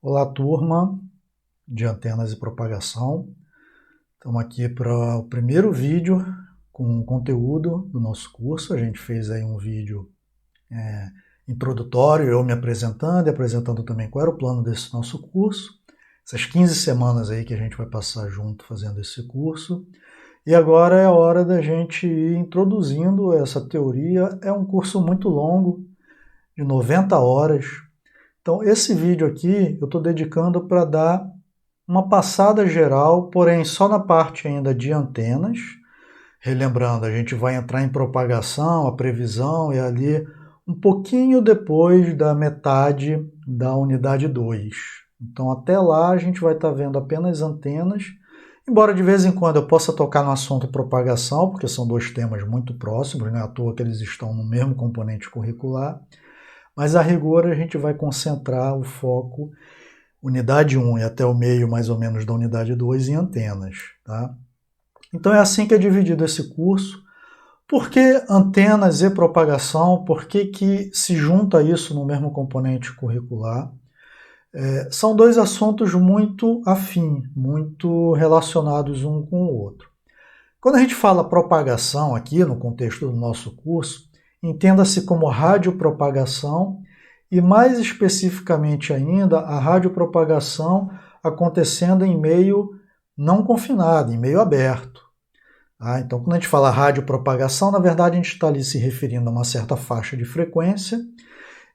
Olá, turma de antenas e propagação. Estamos aqui para o primeiro vídeo com conteúdo do nosso curso. A gente fez aí um vídeo introdutório, eu me apresentando e apresentando também qual era o plano desse nosso curso. Essas 15 semanas aí que a gente vai passar junto fazendo esse curso. E agora é a hora da gente ir introduzindo essa teoria. É um curso muito longo, de 90 horas. Então, esse vídeo aqui eu estou dedicando para dar uma passada geral, porém só na parte ainda de antenas. Relembrando, a gente vai entrar em propagação, a previsão é ali um pouquinho depois da metade da unidade 2. Então até lá a gente vai estar vendo apenas antenas, embora de vez em quando eu possa tocar no assunto propagação, porque são dois temas muito próximos, não é à toa que eles estão no mesmo componente curricular, mas a rigor a gente vai concentrar o foco unidade 1 e até o meio mais ou menos da unidade 2 em antenas. Tá? Então é assim que é dividido esse curso. Por que antenas e propagação? Por que se junta isso no mesmo componente curricular? São dois assuntos muito afins, muito relacionados um com o outro. Quando a gente fala propagação aqui no contexto do nosso curso, entenda-se como radiopropagação e mais especificamente ainda a radiopropagação acontecendo em meio não confinado, em meio aberto. Tá? Então, quando a gente fala radiopropagação, na verdade a gente está ali se referindo a uma certa faixa de frequência,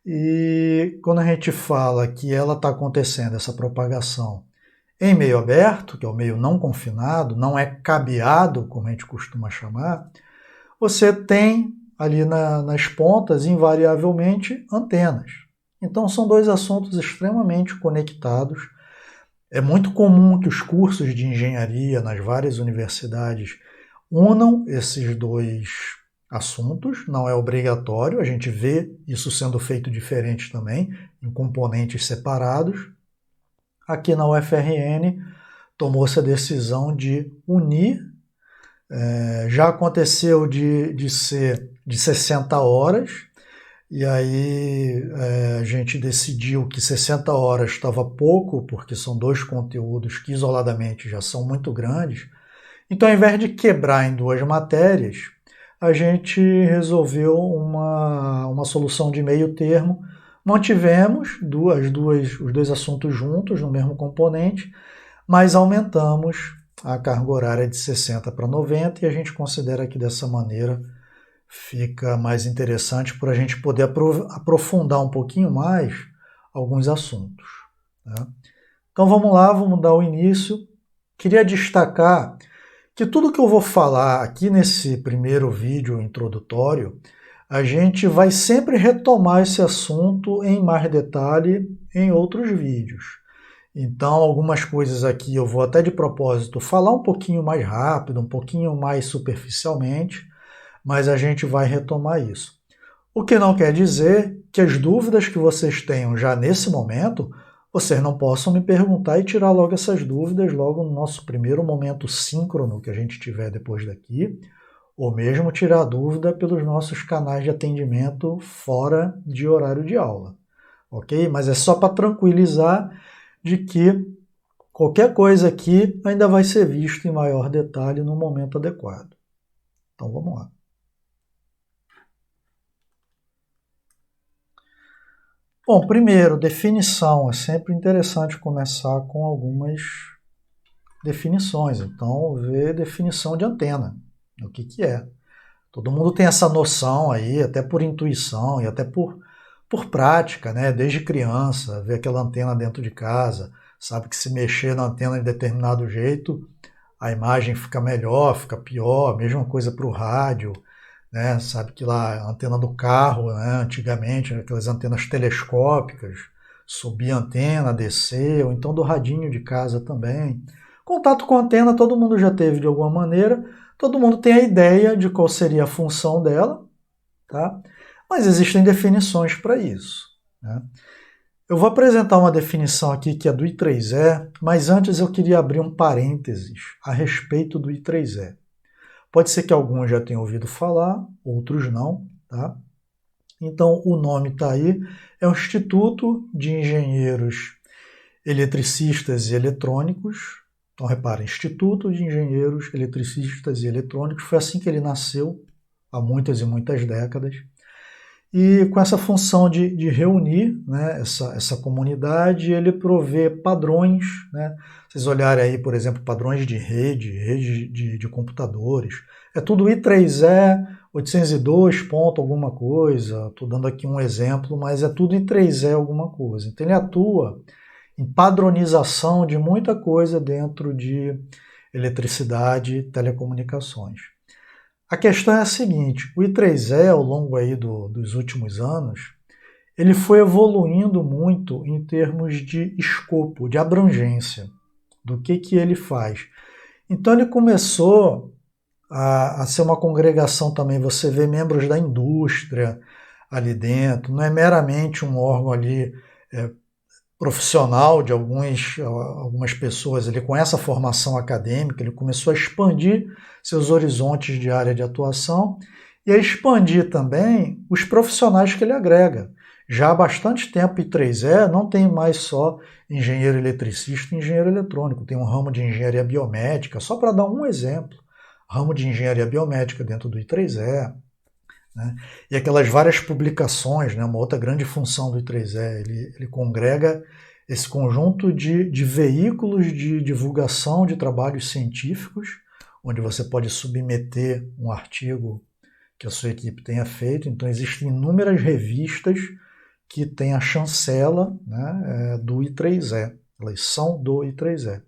e quando a gente fala que ela está acontecendo, essa propagação, em meio aberto, que é o meio não confinado, não é cabeado, como a gente costuma chamar, você tem ali nas pontas, invariavelmente, antenas. Então são dois assuntos extremamente conectados. É muito comum que os cursos de engenharia nas várias universidades unam esses dois assuntos, não é obrigatório, a gente vê isso sendo feito diferente também, em componentes separados. Aqui na UFRN tomou-se a decisão de unir. Já aconteceu de ser de 60 horas, e aí a gente decidiu que 60 horas estava pouco, porque são dois conteúdos que isoladamente já são muito grandes. Então, ao invés de quebrar em duas matérias, a gente resolveu uma solução de meio termo. Mantivemos os dois assuntos juntos no mesmo componente, mas aumentamos a carga horária de 60 para 90 e a gente considera que dessa maneira fica mais interessante para a gente poder aprofundar um pouquinho mais alguns assuntos. Tá? Então vamos lá, vamos dar o início. Queria destacar que tudo que eu vou falar aqui nesse primeiro vídeo introdutório, a gente vai sempre retomar esse assunto em mais detalhe em outros vídeos. Então, algumas coisas aqui eu vou até de propósito falar um pouquinho mais rápido, um pouquinho mais superficialmente, mas a gente vai retomar isso. O que não quer dizer que as dúvidas que vocês tenham já nesse momento, vocês não possam me perguntar e tirar logo essas dúvidas logo no nosso primeiro momento síncrono que a gente tiver depois daqui, ou mesmo tirar dúvida pelos nossos canais de atendimento fora de horário de aula, ok? Mas é só para tranquilizar de que qualquer coisa aqui ainda vai ser visto em maior detalhe no momento adequado. Então vamos lá. Bom, primeiro, definição. É sempre interessante começar com algumas definições. Então, ver definição de antena. O que é. Todo mundo tem essa noção aí, até por intuição e até por prática, né? Desde criança, ver aquela antena dentro de casa, sabe que se mexer na antena de determinado jeito, a imagem fica melhor, fica pior, mesma coisa para o rádio, né? Sabe que lá a antena do carro, né? Antigamente, aquelas antenas telescópicas, subia a antena, descer, ou então do radinho de casa também. Contato com a antena todo mundo já teve de alguma maneira, todo mundo tem a ideia de qual seria a função dela, tá? Mas existem definições para isso, né? Eu vou apresentar uma definição aqui que é do I3E, mas antes eu queria abrir um parênteses a respeito do I3E. Pode ser que alguns já tenham ouvido falar, outros não, tá? Então o nome está aí, é o Instituto de Engenheiros eletricistas e eletrônicos. Então, repara, Instituto de Engenheiros Eletricistas e Eletrônicos, foi assim que ele nasceu, há muitas e muitas décadas. E com essa função de reunir, né, essa comunidade, ele provê padrões, né? Vocês olharem aí, por exemplo, padrões de rede de computadores. É tudo I3E, 802 ponto alguma coisa, estou dando aqui um exemplo, mas é tudo I3E alguma coisa. Então ele atua em padronização de muita coisa dentro de eletricidade e telecomunicações. A questão é a seguinte, o I3E, ao longo aí dos últimos anos, ele foi evoluindo muito em termos de escopo, de abrangência, do que ele faz. Então ele começou a ser uma congregação também, você vê membros da indústria ali dentro, não é meramente um órgão ali profissional de algumas pessoas ali com essa formação acadêmica, ele começou a expandir seus horizontes de área de atuação e a expandir também os profissionais que ele agrega. Já há bastante tempo, I3E não tem mais só engenheiro eletricista e engenheiro eletrônico, tem um ramo de engenharia biomédica, só para dar um exemplo, ramo de engenharia biomédica dentro do I3E, né? E aquelas várias publicações, né? Uma outra grande função do I3E, ele congrega esse conjunto de veículos de divulgação de trabalhos científicos, onde você pode submeter um artigo que a sua equipe tenha feito. Então existem inúmeras revistas que têm a chancela, né, do I3E, elas são do I3E.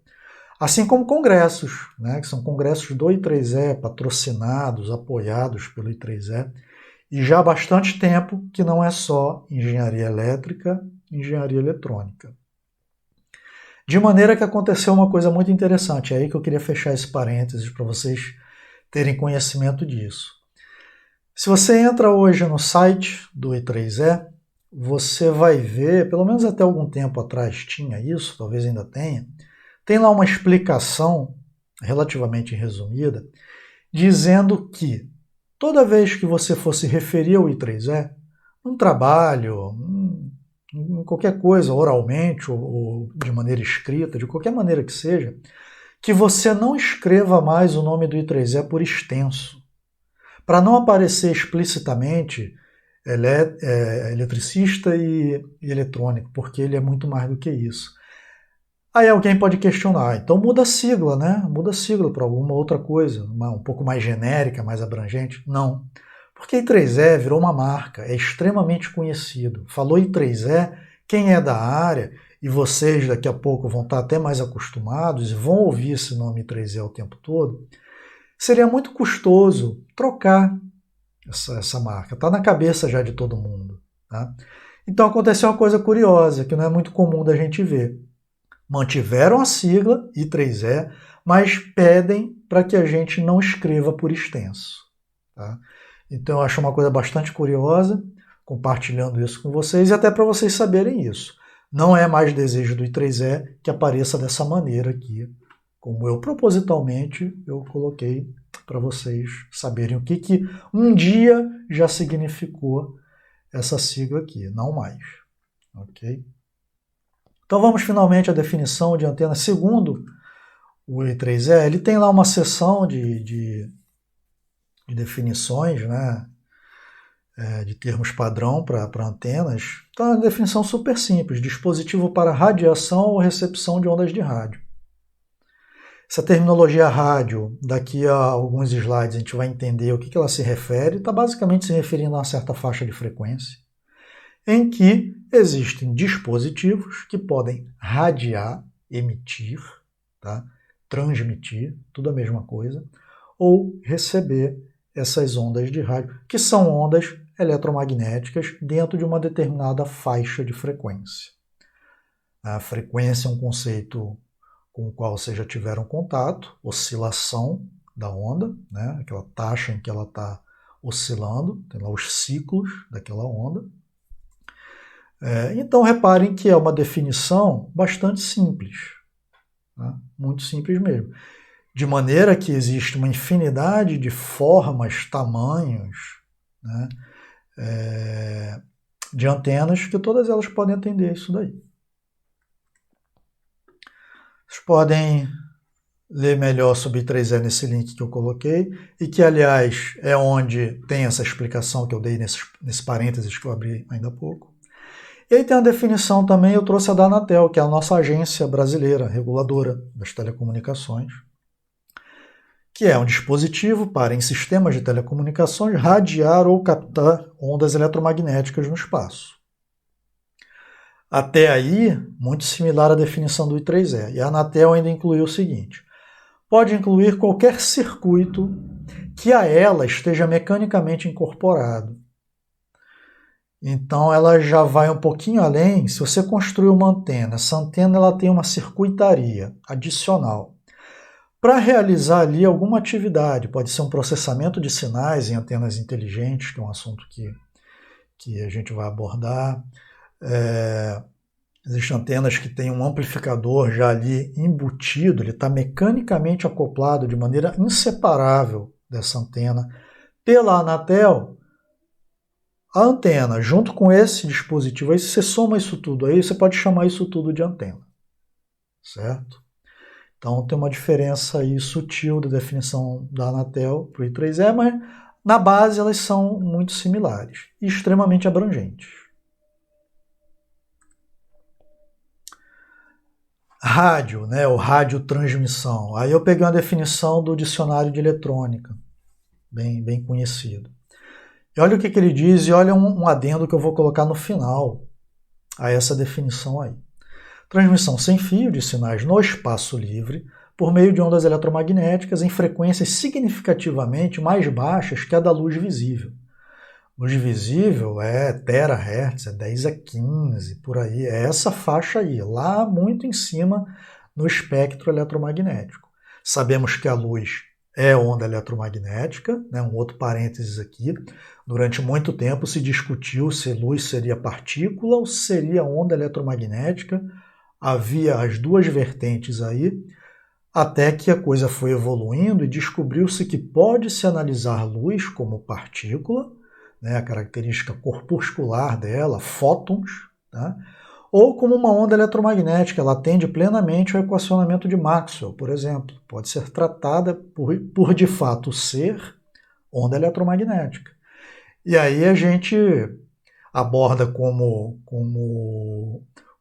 Assim como congressos, né, que são congressos do I3E, patrocinados, apoiados pelo I3E, e já há bastante tempo que não é só engenharia elétrica, engenharia eletrônica. De maneira que aconteceu uma coisa muito interessante, é aí que eu queria fechar esse parênteses para vocês terem conhecimento disso. Se você entra hoje no site do I3E, você vai ver, pelo menos até algum tempo atrás tinha isso, talvez ainda tenha, tem lá uma explicação relativamente resumida, dizendo que toda vez que você for se referir ao I3E, num trabalho, em qualquer coisa, oralmente ou de maneira escrita, de qualquer maneira que seja, que você não escreva mais o nome do I3E por extenso, para não aparecer explicitamente eletricista e eletrônico, porque ele é muito mais do que isso. Aí alguém pode questionar, então muda a sigla, né? Muda a sigla para alguma outra coisa, um pouco mais genérica, mais abrangente? Não. Porque I3E virou uma marca, é extremamente conhecido. Falou I3E, quem é da área, e vocês daqui a pouco vão estar até mais acostumados e vão ouvir esse nome I3E o tempo todo, seria muito custoso trocar essa marca. Está na cabeça já de todo mundo. Tá? Então aconteceu uma coisa curiosa, que não é muito comum da gente ver. Mantiveram a sigla I3E, mas pedem para que a gente não escreva por extenso. Tá? Então eu acho uma coisa bastante curiosa, compartilhando isso com vocês, e até para vocês saberem isso. Não é mais desejo do I3E que apareça dessa maneira aqui, como eu propositalmente eu coloquei para vocês saberem o que um dia já significou essa sigla aqui, não mais. Ok? Então vamos finalmente à definição de antena segundo o I3E. Ele tem lá uma seção de definições, né, de termos padrão para antenas. Então é uma definição super simples, dispositivo para radiação ou recepção de ondas de rádio. Essa terminologia rádio, daqui a alguns slides a gente vai entender o que ela se refere, está basicamente se referindo a uma certa faixa de frequência, em que existem dispositivos que podem radiar, emitir, tá? Transmitir, tudo a mesma coisa, ou receber essas ondas de rádio, que são ondas eletromagnéticas dentro de uma determinada faixa de frequência. A frequência é um conceito com o qual vocês já tiveram contato, oscilação da onda, né? Aquela taxa em que ela está oscilando, tem lá os ciclos daquela onda. Então reparem que é uma definição bastante simples, tá? Muito simples mesmo. De maneira que existe uma infinidade de formas, tamanhos, né, de antenas que todas elas podem atender isso daí. Vocês podem ler melhor sobre I3E nesse link que eu coloquei, e que, aliás, é onde tem essa explicação que eu dei nesse parênteses que eu abri ainda há pouco. E aí tem a definição também, eu trouxe a da Anatel, que é a nossa agência brasileira reguladora das telecomunicações, que é um dispositivo para, em sistemas de telecomunicações, radiar ou captar ondas eletromagnéticas no espaço. Até aí, muito similar à definição do I3E. E a Anatel ainda incluiu o seguinte: pode incluir qualquer circuito que a ela esteja mecanicamente incorporado. Então ela já vai um pouquinho além. Se você construir uma antena, essa antena ela tem uma circuitaria adicional para realizar ali alguma atividade. Pode ser um processamento de sinais em antenas inteligentes, que é um assunto que a gente vai abordar. Existem antenas que têm um amplificador já ali embutido, ele está mecanicamente acoplado de maneira inseparável dessa antena pela Anatel. A antena, junto com esse dispositivo aí, se você soma isso tudo aí, você pode chamar isso tudo de antena, certo? Então tem uma diferença aí sutil da definição da Anatel para o I3E, mas na base elas são muito similares e extremamente abrangentes. Rádio, né, o radiotransmissão. Aí eu peguei uma definição do dicionário de eletrônica, bem conhecido. E olha o que ele diz, e olha um adendo que eu vou colocar no final a essa definição aí. Transmissão sem fio de sinais no espaço livre por meio de ondas eletromagnéticas em frequências significativamente mais baixas que a da luz visível. Luz visível é terahertz, é 10 a 15, por aí, é essa faixa aí, lá muito em cima no espectro eletromagnético. Sabemos que a luz é onda eletromagnética, né? Um outro parênteses aqui, durante muito tempo se discutiu se luz seria partícula ou seria onda eletromagnética, havia as duas vertentes aí, até que a coisa foi evoluindo e descobriu-se que pode-se analisar luz como partícula, né, a característica corpuscular dela, fótons, tá? Ou como uma onda eletromagnética, ela atende plenamente ao equacionamento de Maxwell, por exemplo. Pode ser tratada por de fato ser onda eletromagnética. E aí a gente aborda como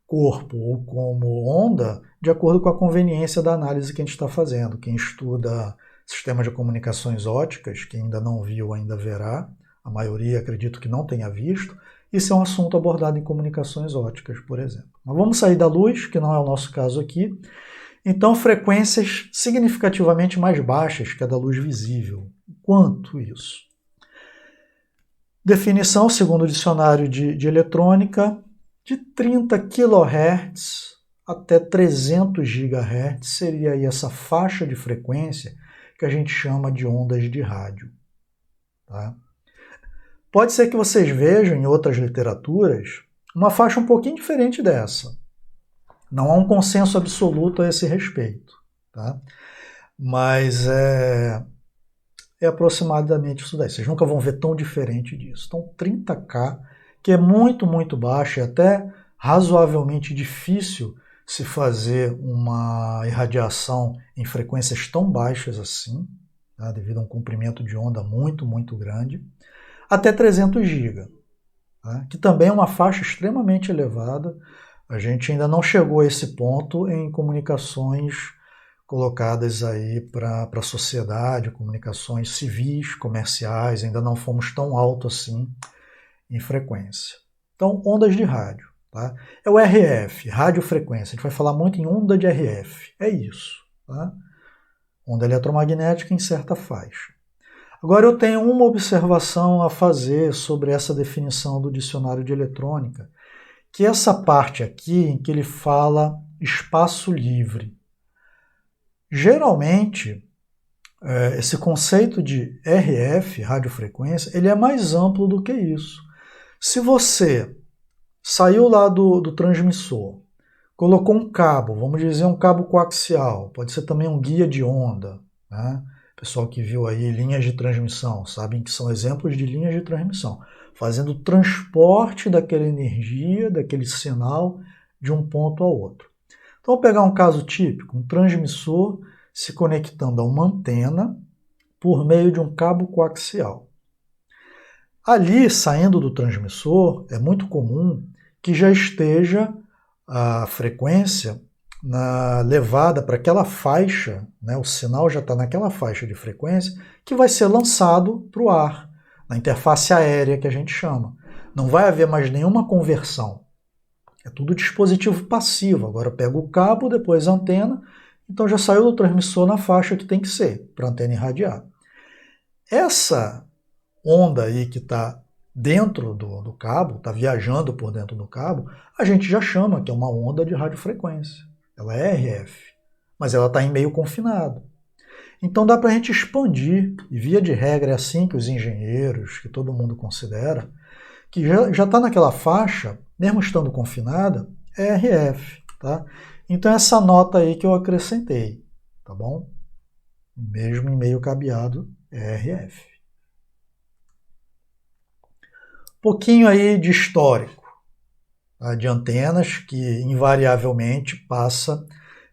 corpo ou como onda de acordo com a conveniência da análise que a gente está fazendo. Quem estuda sistemas de comunicações óticas, que ainda não viu, ainda verá. A maioria acredito que não tenha visto. Isso é um assunto abordado em comunicações óticas, por exemplo. Mas vamos sair da luz, que não é o nosso caso aqui. Então, frequências significativamente mais baixas que a da luz visível. Quanto isso? Definição, segundo o dicionário de eletrônica, de 30 kHz até 300 GHz seria aí essa faixa de frequência que a gente chama de ondas de rádio. Tá? Pode ser que vocês vejam em outras literaturas uma faixa um pouquinho diferente dessa. Não há um consenso absoluto a esse respeito. Tá? Mas é aproximadamente isso daí. Vocês nunca vão ver tão diferente disso. Então 30K, que é muito, muito baixo e até razoavelmente difícil se fazer uma irradiação em frequências tão baixas assim, tá? Devido a um comprimento de onda muito, muito grande, até 300 GB, tá? Que também é uma faixa extremamente elevada. A gente ainda não chegou a esse ponto em comunicações colocadas aí para a sociedade, comunicações civis, comerciais, ainda não fomos tão alto assim em frequência. Então, ondas de rádio. Tá? É o RF, radiofrequência. A gente vai falar muito em onda de RF. É isso. Tá? Onda eletromagnética em certa faixa. Agora eu tenho uma observação a fazer sobre essa definição do dicionário de eletrônica, que é essa parte aqui em que ele fala espaço livre. Geralmente, esse conceito de RF, radiofrequência, ele é mais amplo do que isso. Se você saiu lá do transmissor, colocou um cabo, vamos dizer um cabo coaxial, pode ser também um guia de onda, né? Pessoal que viu aí linhas de transmissão, sabem que são exemplos de linhas de transmissão, fazendo o transporte daquela energia, daquele sinal, de um ponto ao outro. Então, vou pegar um caso típico, um transmissor se conectando a uma antena por meio de um cabo coaxial. Ali, saindo do transmissor, é muito comum que já esteja a frequência levada para aquela faixa, né, o sinal já está naquela faixa de frequência que vai ser lançado para o ar, na interface aérea que a gente chama. Não vai haver mais nenhuma conversão. É tudo dispositivo passivo. Agora eu pego o cabo, depois a antena, então já saiu do transmissor na faixa que tem que ser, para a antena irradiar. Essa onda aí que está dentro do cabo, está viajando por dentro do cabo, a gente já chama que é uma onda de radiofrequência. Ela é RF, mas ela está em meio confinado. Então dá para a gente expandir, e via de regra é assim que os engenheiros, que todo mundo considera, que já está naquela faixa, mesmo estando confinada, é RF. Tá? Então essa nota aí que eu acrescentei, tá bom? Mesmo em meio cabeado, é RF. Pouquinho aí de histórico, tá? De antenas que invariavelmente passa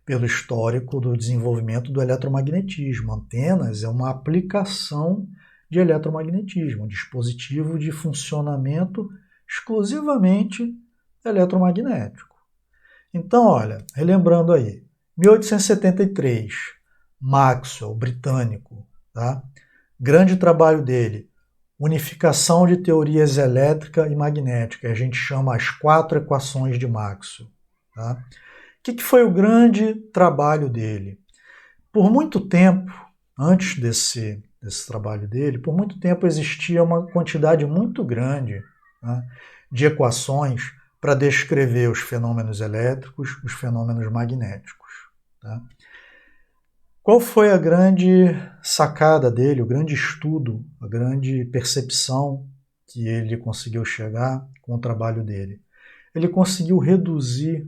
pelo histórico do desenvolvimento do eletromagnetismo. Antenas é uma aplicação de eletromagnetismo, um dispositivo de funcionamento exclusivamente eletromagnético. Então, olha, relembrando aí, 1873, Maxwell, britânico, tá? Grande trabalho dele, unificação de teorias elétrica e magnética, a gente chama as 4 equações de Maxwell. Tá? O que foi o grande trabalho dele? Por muito tempo, antes desse trabalho dele, por muito tempo existia uma quantidade muito grande, né, de equações para descrever os fenômenos elétricos, os fenômenos magnéticos. Tá? Qual foi a grande sacada dele, o grande estudo, a grande percepção que ele conseguiu chegar com o trabalho dele? Ele conseguiu reduzir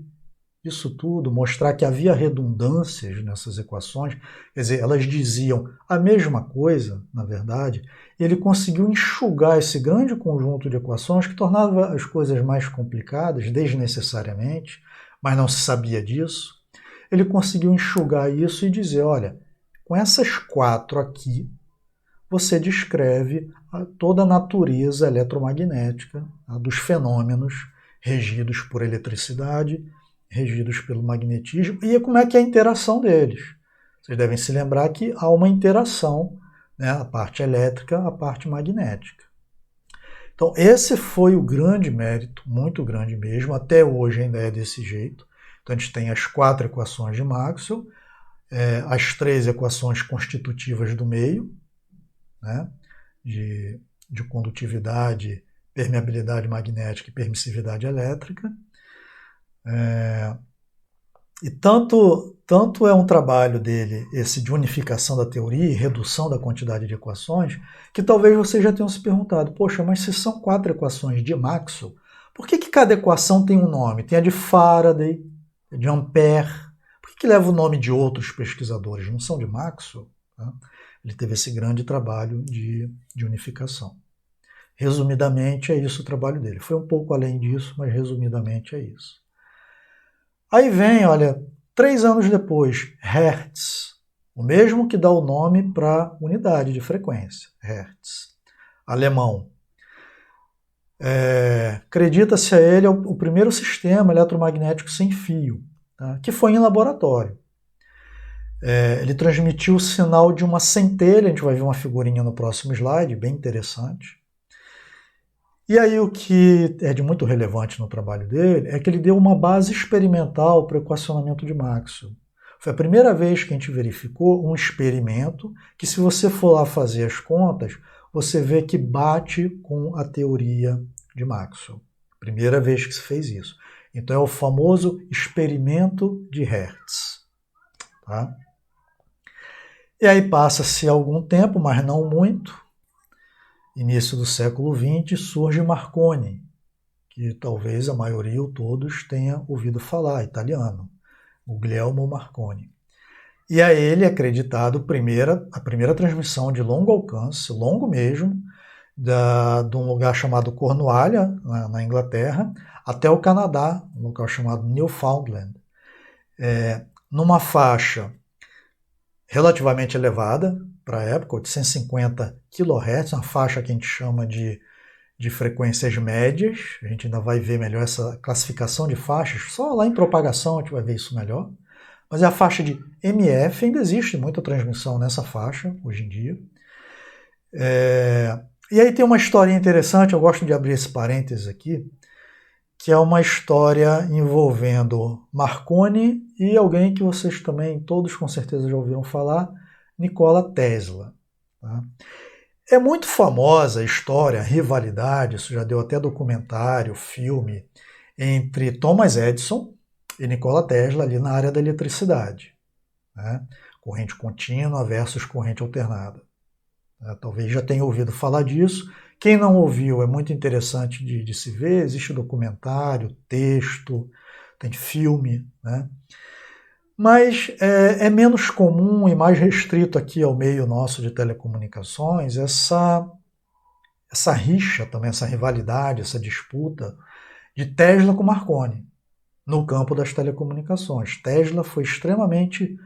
isso tudo, mostrar que havia redundâncias nessas equações, quer dizer, elas diziam a mesma coisa, na verdade, e ele conseguiu enxugar esse grande conjunto de equações que tornava as coisas mais complicadas, desnecessariamente, mas não se sabia disso. Ele conseguiu enxugar isso e dizer, olha, com essas 4 aqui, você descreve toda a natureza eletromagnética, tá, dos fenômenos regidos por eletricidade, regidos pelo magnetismo, e como é que é a interação deles. Vocês devem se lembrar que há uma interação, né, a parte elétrica, a parte magnética. Então, esse foi o grande mérito, muito grande mesmo, até hoje ainda é desse jeito. Então, a gente tem as 4 equações de Maxwell, as 3 equações constitutivas do meio, né, de condutividade, permeabilidade magnética e permissividade elétrica. E tanto é um trabalho dele, esse de unificação da teoria e redução da quantidade de equações, que talvez vocês já tenham se perguntado, poxa, mas se são 4 equações de Maxwell, por que cada equação tem um nome? Tem a de Faraday, a de Ampère, por que leva o nome de outros pesquisadores? Não são de Maxwell? Tá? Ele teve esse grande trabalho de unificação. Resumidamente, é isso o trabalho dele. Foi um pouco além disso, mas resumidamente é isso. Aí vem, olha, 3 anos depois, Hertz, o mesmo que dá o nome para a unidade de frequência, Hertz, alemão. Acredita-se a ele o primeiro sistema eletromagnético sem fio, tá, que foi em laboratório. Ele transmitiu o sinal de uma centelha, a gente vai ver uma figurinha no próximo slide, bem interessante. E aí o que é de muito relevante no trabalho dele é que ele deu uma base experimental para o equacionamento de Maxwell. Foi a primeira vez que a gente verificou um experimento que, se você for lá fazer as contas, você vê que bate com a teoria de Maxwell. Primeira vez que se fez isso. Então é o famoso experimento de Hertz. Tá? E aí passa-se algum tempo, mas não muito. Início do século XX, surge Marconi, que talvez a maioria ou todos tenha ouvido falar, italiano, Guglielmo Marconi. E a ele é acreditado a primeira transmissão de longo alcance, longo mesmo, de um lugar chamado Cornualha, na Inglaterra, até o Canadá, um local chamado Newfoundland. numa faixa relativamente elevada para a época, 850 kHz, uma faixa que a gente chama de frequências médias. A gente ainda vai ver melhor essa classificação de faixas, só lá em propagação a gente vai ver isso melhor. Mas é a faixa de MF, ainda existe muita transmissão nessa faixa hoje em dia. E aí tem uma historinha interessante, eu gosto de abrir esse parênteses aqui, que é uma história envolvendo Marconi e alguém que vocês também, todos com certeza já ouviram falar, Nikola Tesla. Tá? É muito famosa a história, a rivalidade, isso já deu até documentário, filme, entre Thomas Edison e Nikola Tesla ali na área da eletricidade. Né? Corrente contínua versus corrente alternada. Talvez já tenha ouvido falar disso. Quem não ouviu, é muito interessante de se ver. Existe documentário, texto, tem filme. Né? Mas é menos comum e mais restrito aqui ao meio nosso de telecomunicações essa rixa também, essa rivalidade, essa disputa de Tesla com Marconi no campo das telecomunicações. Tesla foi extremamente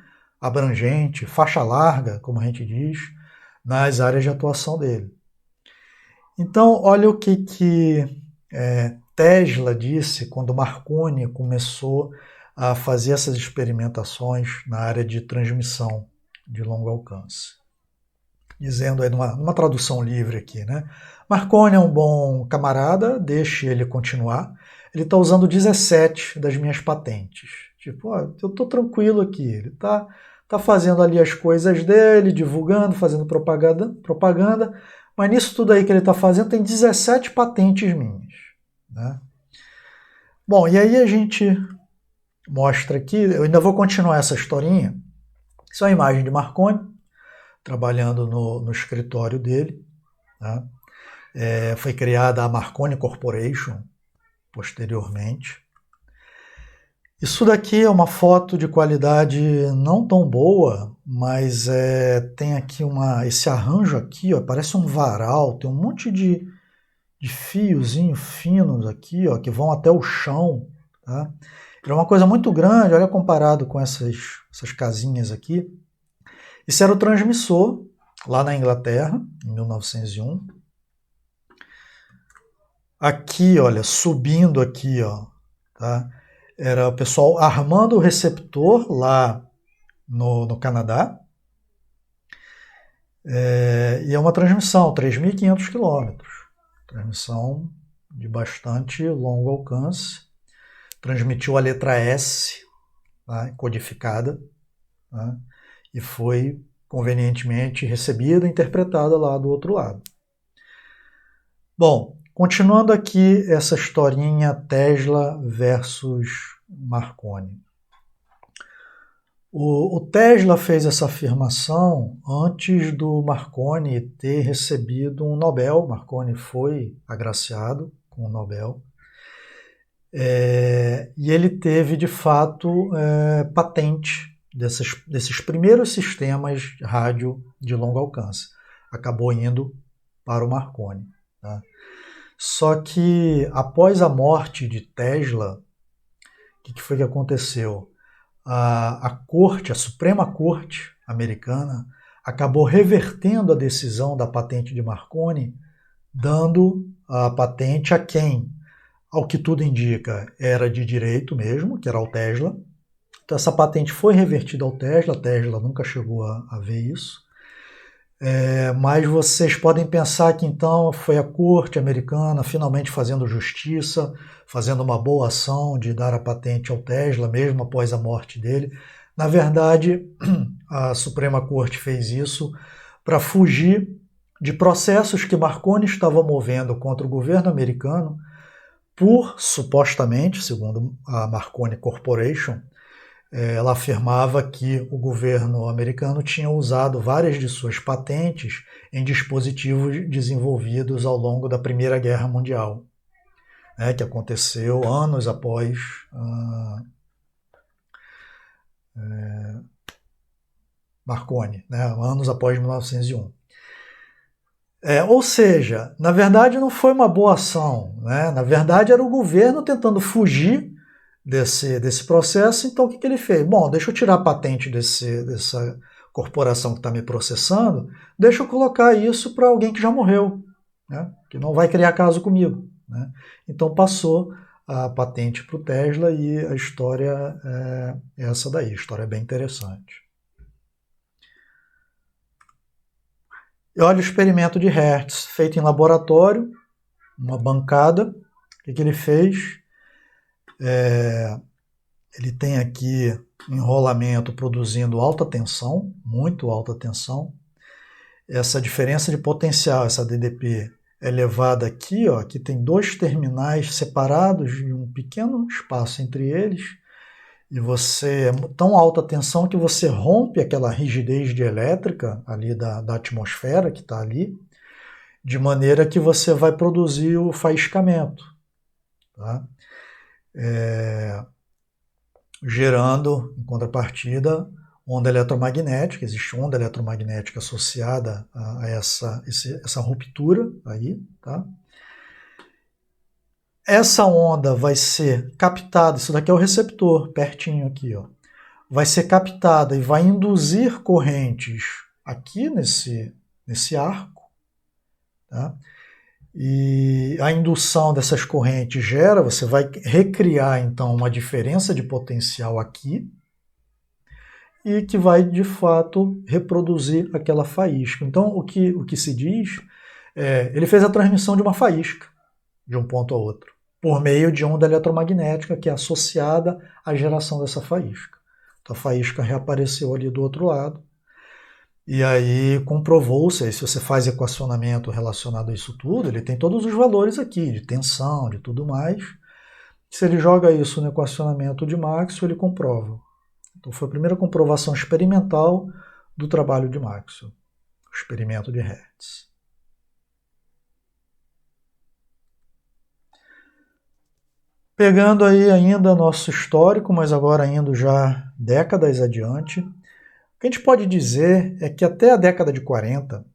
abrangente, faixa larga, como a gente diz, nas áreas de atuação dele. Então, olha o que Tesla disse quando Marconi começou a fazer essas experimentações na área de transmissão de longo alcance. Dizendo aí numa tradução livre aqui, né? Marconi é um bom camarada, deixe ele continuar. Ele está usando 17 das minhas patentes. Tipo, eu estou tranquilo aqui. Ele está fazendo ali as coisas dele, divulgando, fazendo propaganda, mas nisso tudo aí que ele está fazendo tem 17 patentes minhas. Né? Bom, e aí a gente mostra aqui, eu ainda vou continuar essa historinha. Isso é uma imagem de Marconi, trabalhando no escritório dele. Tá? Foi criada a Marconi Corporation posteriormente. Isso daqui é uma foto de qualidade não tão boa, mas tem aqui esse arranjo aqui, ó, parece um varal, tem um monte de fiozinhos finos aqui, ó, que vão até o chão. Tá? É uma coisa muito grande, olha comparado com essas casinhas aqui. Isso era o transmissor, lá na Inglaterra, em 1901. Aqui, olha, subindo aqui, ó, tá? Era o pessoal armando o receptor lá no Canadá. E é uma transmissão, 3.500 quilômetros. Transmissão de bastante longo alcance. Transmitiu a letra S, tá? Codificada, tá? E foi convenientemente recebida e interpretada lá do outro lado. Bom, continuando aqui essa historinha Tesla versus Marconi. O Tesla fez essa afirmação antes do Marconi ter recebido um Nobel. Marconi foi agraciado com o Nobel. E ele teve, de fato, patente desses primeiros sistemas de rádio de longo alcance. Acabou indo para o Marconi. Tá? Só que, após a morte de Tesla, o que foi que aconteceu? A Suprema Corte americana, acabou revertendo a decisão da patente de Marconi, dando a patente a quem? Ao que tudo indica, era de direito mesmo, que era o Tesla. Então essa patente foi revertida ao Tesla, a Tesla nunca chegou a ver isso. Mas vocês podem pensar que então foi a corte americana finalmente fazendo justiça, fazendo uma boa ação de dar a patente ao Tesla, mesmo após a morte dele. Na verdade, a Suprema Corte fez isso para fugir de processos que Marconi estava movendo contra o governo americano por, supostamente, segundo a Marconi Corporation, ela afirmava que o governo americano tinha usado várias de suas patentes em dispositivos desenvolvidos ao longo da Primeira Guerra Mundial, que aconteceu anos após Marconi, anos após 1901. Ou seja, na verdade não foi uma boa ação, na verdade era o governo tentando fugir desse processo. Então, o que ele fez? Bom, deixa eu tirar a patente dessa corporação que está me processando, deixa eu colocar isso para alguém que já morreu, né? Que não vai criar caso comigo, né? Então, passou a patente para o Tesla e a história é essa daí. A história é bem interessante. E olha o experimento de Hertz, feito em laboratório, uma bancada. O que ele fez? Ele tem aqui um enrolamento produzindo alta tensão, muito alta tensão. Essa diferença de potencial, essa DDP, é levada aqui, ó, aqui tem dois terminais separados de um pequeno espaço entre eles, e você é tão alta tensão que você rompe aquela rigidez dielétrica ali da atmosfera que está ali, de maneira que você vai produzir o faiscamento, tá? Gerando, em contrapartida, onda eletromagnética. Existe onda eletromagnética associada a essa ruptura aí, tá? Essa onda vai ser captada, isso daqui é o receptor, pertinho aqui, ó. Vai ser captada e vai induzir correntes aqui nesse arco, tá? E a indução dessas correntes gera, você vai recriar então uma diferença de potencial aqui e que vai de fato reproduzir aquela faísca. Então o que se diz ele fez a transmissão de uma faísca de um ponto a outro, por meio de onda eletromagnética que é associada à geração dessa faísca. Então a faísca reapareceu ali do outro lado. E aí comprovou-se, se você faz equacionamento relacionado a isso tudo, ele tem todos os valores aqui, de tensão, de tudo mais. Se ele joga isso no equacionamento de Maxwell, ele comprova. Então foi a primeira comprovação experimental do trabalho de Maxwell, o experimento de Hertz. Pegando aí ainda nosso histórico, mas agora indo já décadas adiante, o que a gente pode dizer é que até a década de 40,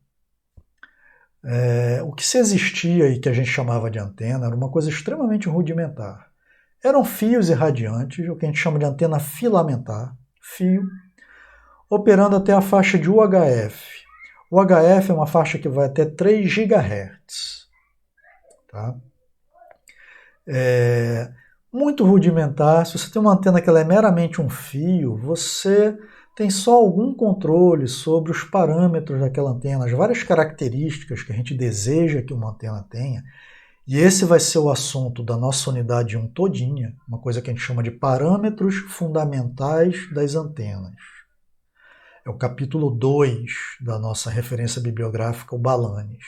o que se existia e que a gente chamava de antena era uma coisa extremamente rudimentar. Eram fios irradiantes, o que a gente chama de antena filamentar, fio, operando até a faixa de UHF. O UHF é uma faixa que vai até 3 GHz. Tá? Muito rudimentar. Se você tem uma antena que ela é meramente um fio, você tem só algum controle sobre os parâmetros daquela antena, as várias características que a gente deseja que uma antena tenha. E esse vai ser o assunto da nossa unidade 1 todinha, uma coisa que a gente chama de parâmetros fundamentais das antenas. É o capítulo 2 da nossa referência bibliográfica, o Balanes.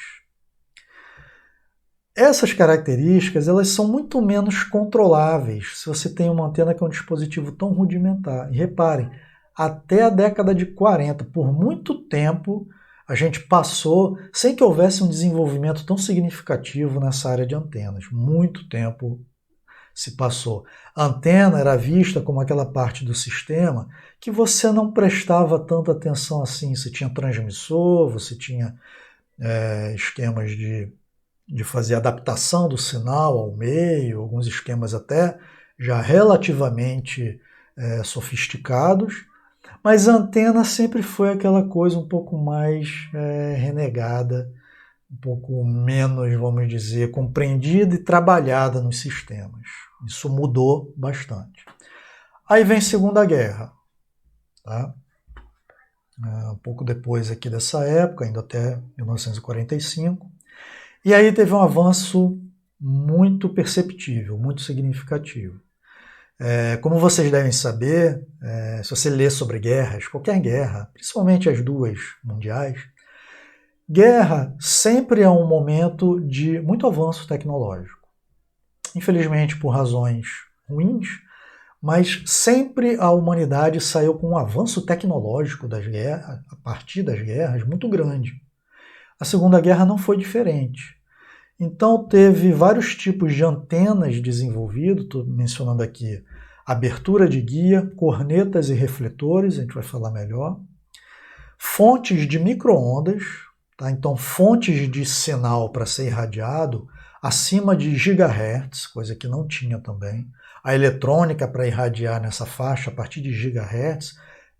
Essas características elas são muito menos controláveis se você tem uma antena que é um dispositivo tão rudimentar. E reparem, até a década de 40, por muito tempo, a gente passou sem que houvesse um desenvolvimento tão significativo nessa área de antenas. Muito tempo se passou. A antena era vista como aquela parte do sistema que você não prestava tanta atenção assim. Você tinha transmissor, você tinha esquemas de fazer adaptação do sinal ao meio, alguns esquemas até já relativamente sofisticados, mas a antena sempre foi aquela coisa um pouco mais renegada, um pouco menos, vamos dizer, compreendida e trabalhada nos sistemas. Isso mudou bastante. Aí vem a Segunda Guerra, tá? Um pouco depois aqui dessa época, indo até 1945. E aí teve um avanço muito perceptível, muito significativo. Como vocês devem saber, se você lê sobre guerras, qualquer guerra, principalmente as duas mundiais, guerra sempre é um momento de muito avanço tecnológico. Infelizmente por razões ruins, mas sempre a humanidade saiu com um avanço tecnológico das guerras, a partir das guerras, muito grande. A Segunda Guerra não foi diferente. Então teve vários tipos de antenas desenvolvidos, estou mencionando aqui abertura de guia, cornetas e refletores, a gente vai falar melhor, fontes de micro-ondas, tá? Então fontes de sinal para ser irradiado acima de gigahertz, coisa que não tinha também, A eletrônica para irradiar nessa faixa, a partir de gigahertz,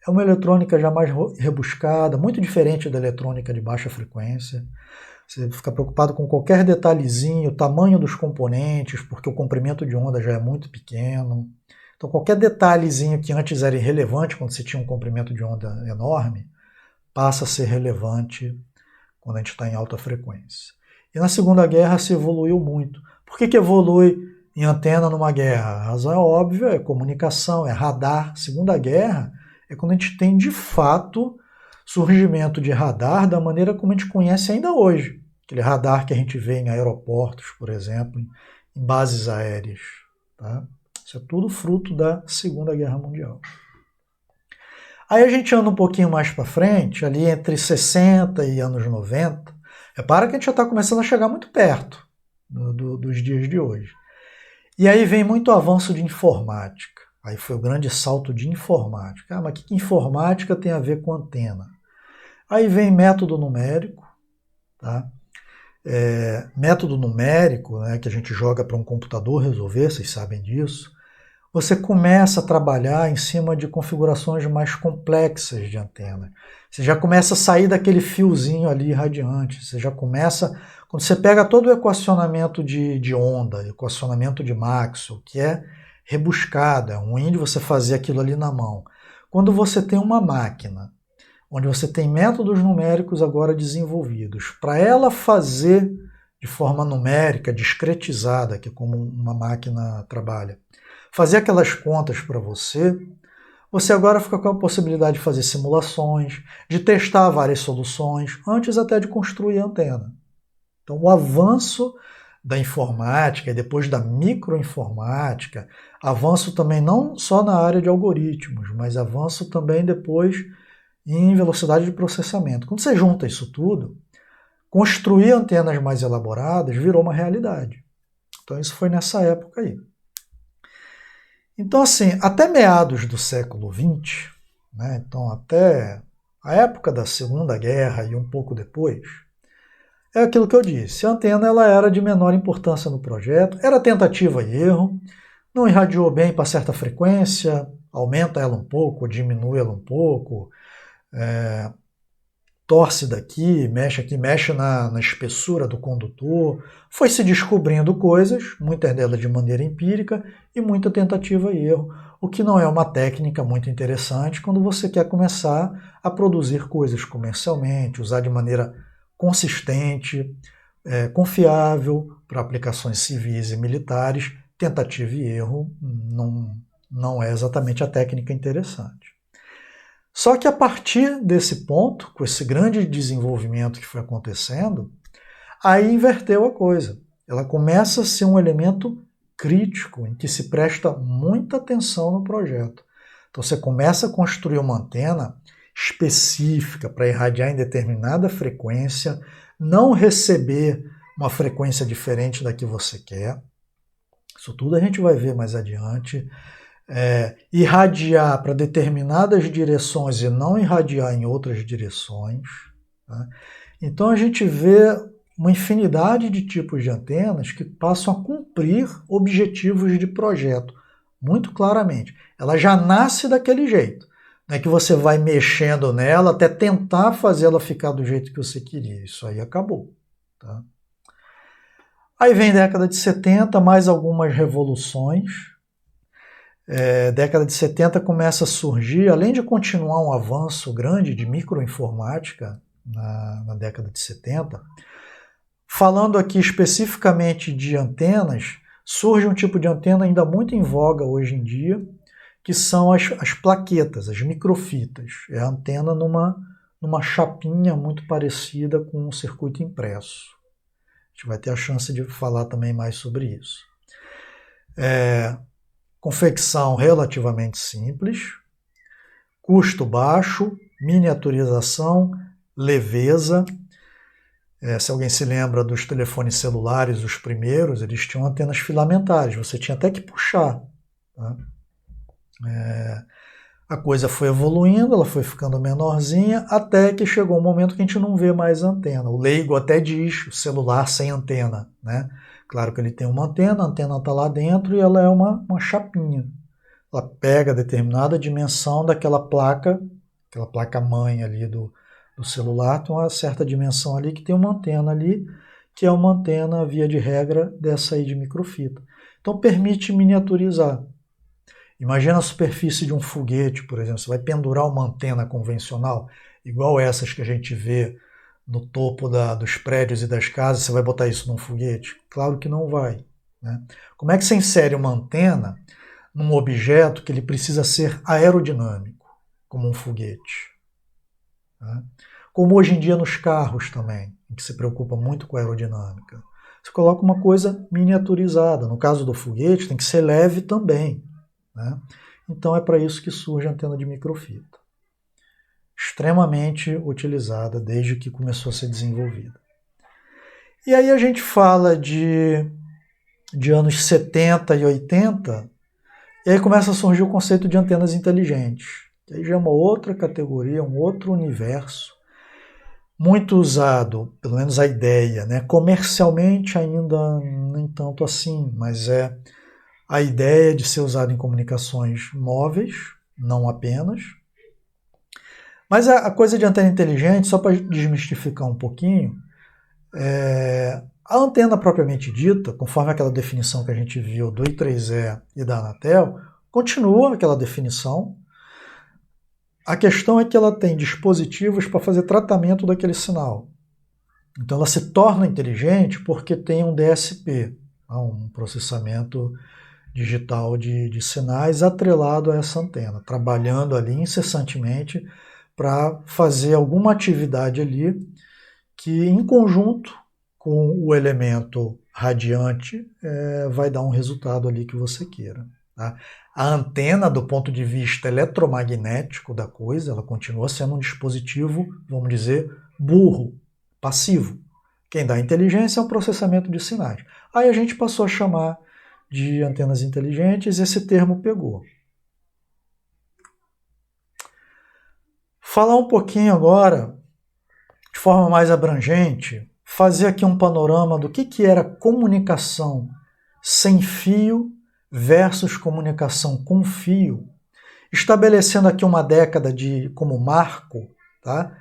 é uma eletrônica já mais rebuscada, muito diferente da eletrônica de baixa frequência. Você fica preocupado com qualquer detalhezinho, o tamanho dos componentes, porque o comprimento de onda já é muito pequeno. Então qualquer detalhezinho que antes era irrelevante quando você tinha um comprimento de onda enorme, passa a ser relevante quando a gente está em alta frequência. E na Segunda Guerra se evoluiu muito. Por que evolui em antena numa guerra? A razão é óbvia, é comunicação, é radar. Segunda Guerra é quando a gente tem de fato surgimento de radar da maneira como a gente conhece ainda hoje. Aquele radar que a gente vê em aeroportos, por exemplo, em bases aéreas. Tá? Isso é tudo fruto da Segunda Guerra Mundial. Aí a gente anda um pouquinho mais para frente, ali entre 60 e anos 90. Repara que a gente já está começando a chegar muito perto dos dias de hoje. E aí vem muito avanço de informática. Aí foi o grande salto de informática. Mas o que informática tem a ver com antena? Aí vem método numérico, tá? Método numérico, né, que a gente joga para um computador resolver, vocês sabem disso. Você começa a trabalhar em cima de configurações mais complexas de antena. Você já começa a sair daquele fiozinho ali radiante. Você já começa... Quando você pega todo o equacionamento de onda, equacionamento de Maxwell, que é rebuscado, é ruim de você fazer aquilo ali na mão. Quando você tem uma máquina, onde você tem métodos numéricos agora desenvolvidos, para ela fazer de forma numérica, discretizada, que é como uma máquina trabalha, fazer aquelas contas para você, você agora fica com a possibilidade de fazer simulações, de testar várias soluções, antes até de construir a antena. Então o avanço da informática e depois da microinformática, avanço também não só na área de algoritmos, mas avanço também depois em velocidade de processamento. Quando você junta isso tudo, construir antenas mais elaboradas virou uma realidade. Então isso foi nessa época aí. Então, assim, até meados do século XX, né, então até a época da Segunda Guerra e um pouco depois, é aquilo que eu disse, a antena ela era de menor importância no projeto, era tentativa e erro, não irradiou bem para certa frequência, aumenta ela um pouco, diminui ela um pouco, torce daqui, mexe na espessura do condutor. Foi se descobrindo coisas, muitas delas de maneira empírica, e muita tentativa e erro, o que não é uma técnica muito interessante quando você quer começar a produzir coisas comercialmente, usar de maneira consistente, confiável para aplicações civis e militares. Tentativa e erro não é exatamente a técnica interessante. Só que a partir desse ponto, com esse grande desenvolvimento que foi acontecendo, aí inverteu a coisa. Ela começa a ser um elemento crítico, em que se presta muita atenção no projeto. Então você começa a construir uma antena específica para irradiar em determinada frequência, não receber uma frequência diferente da que você quer. Isso tudo a gente vai ver mais adiante. Irradiar para determinadas direções e não irradiar em outras direções. Tá? Então a gente vê uma infinidade de tipos de antenas que passam a cumprir objetivos de projeto, muito claramente. Ela já nasce daquele jeito, não é que você vai mexendo nela até tentar fazer ela ficar do jeito que você queria. Isso aí acabou. Tá? Aí vem a década de 70, mais algumas revoluções. Década de 70 começa a surgir, além de continuar um avanço grande de microinformática na década de 70, falando aqui especificamente de antenas, surge um tipo de antena ainda muito em voga hoje em dia, que são as plaquetas, as microfitas. É a antena numa chapinha muito parecida com um circuito impresso. A gente vai ter a chance de falar também mais sobre isso. Confecção relativamente simples, custo baixo, miniaturização, leveza. Se alguém se lembra dos telefones celulares, os primeiros, eles tinham antenas filamentares, você tinha até que puxar. Tá? A coisa foi evoluindo, ela foi ficando menorzinha, até que chegou um momento que a gente não vê mais antena. O leigo até diz o celular sem antena, né? Claro que ele tem uma antena, a antena está lá dentro e ela é uma chapinha. Ela pega determinada dimensão daquela placa, aquela placa mãe ali do celular, tem uma certa dimensão ali que tem uma antena ali, que é uma antena, via de regra, dessa aí de microfita. Então permite miniaturizar. Imagina a superfície de um foguete, por exemplo. Você vai pendurar uma antena convencional, igual essas que a gente vê no topo dos prédios e das casas, você vai botar isso num foguete? Claro que não vai. Né? Como é que você insere uma antena num objeto que ele precisa ser aerodinâmico, como um foguete? Né? Como hoje em dia nos carros também, em que se preocupa muito com a aerodinâmica. Você coloca uma coisa miniaturizada. No caso do foguete, tem que ser leve também. Né? Então é para isso que surge a antena de microfita. Extremamente utilizada desde que começou a ser desenvolvida. E aí a gente fala de anos 70 e 80, e aí começa a surgir o conceito de antenas inteligentes. Aí já é uma outra categoria, um outro universo, muito usado, pelo menos a ideia, né? Comercialmente ainda nem tanto assim, mas é a ideia de ser usado em comunicações móveis, não apenas. Mas a coisa de antena inteligente, só para desmistificar um pouquinho, a antena propriamente dita, conforme aquela definição que a gente viu do I3E e da Anatel, continua aquela definição. A questão é que ela tem dispositivos para fazer tratamento daquele sinal. Então ela se torna inteligente porque tem um DSP, um processamento digital de sinais atrelado a essa antena, trabalhando ali incessantemente para fazer alguma atividade ali que, em conjunto com o elemento radiante, vai dar um resultado ali que você queira. Tá? A antena, do ponto de vista eletromagnético da coisa, ela continua sendo um dispositivo, vamos dizer, burro, passivo. Quem dá inteligência é o processamento de sinais. Aí a gente passou a chamar de antenas inteligentes, esse termo pegou. Falar um pouquinho agora, de forma mais abrangente, fazer aqui um panorama do que era comunicação sem fio versus comunicação com fio, estabelecendo aqui uma década como marco, tá?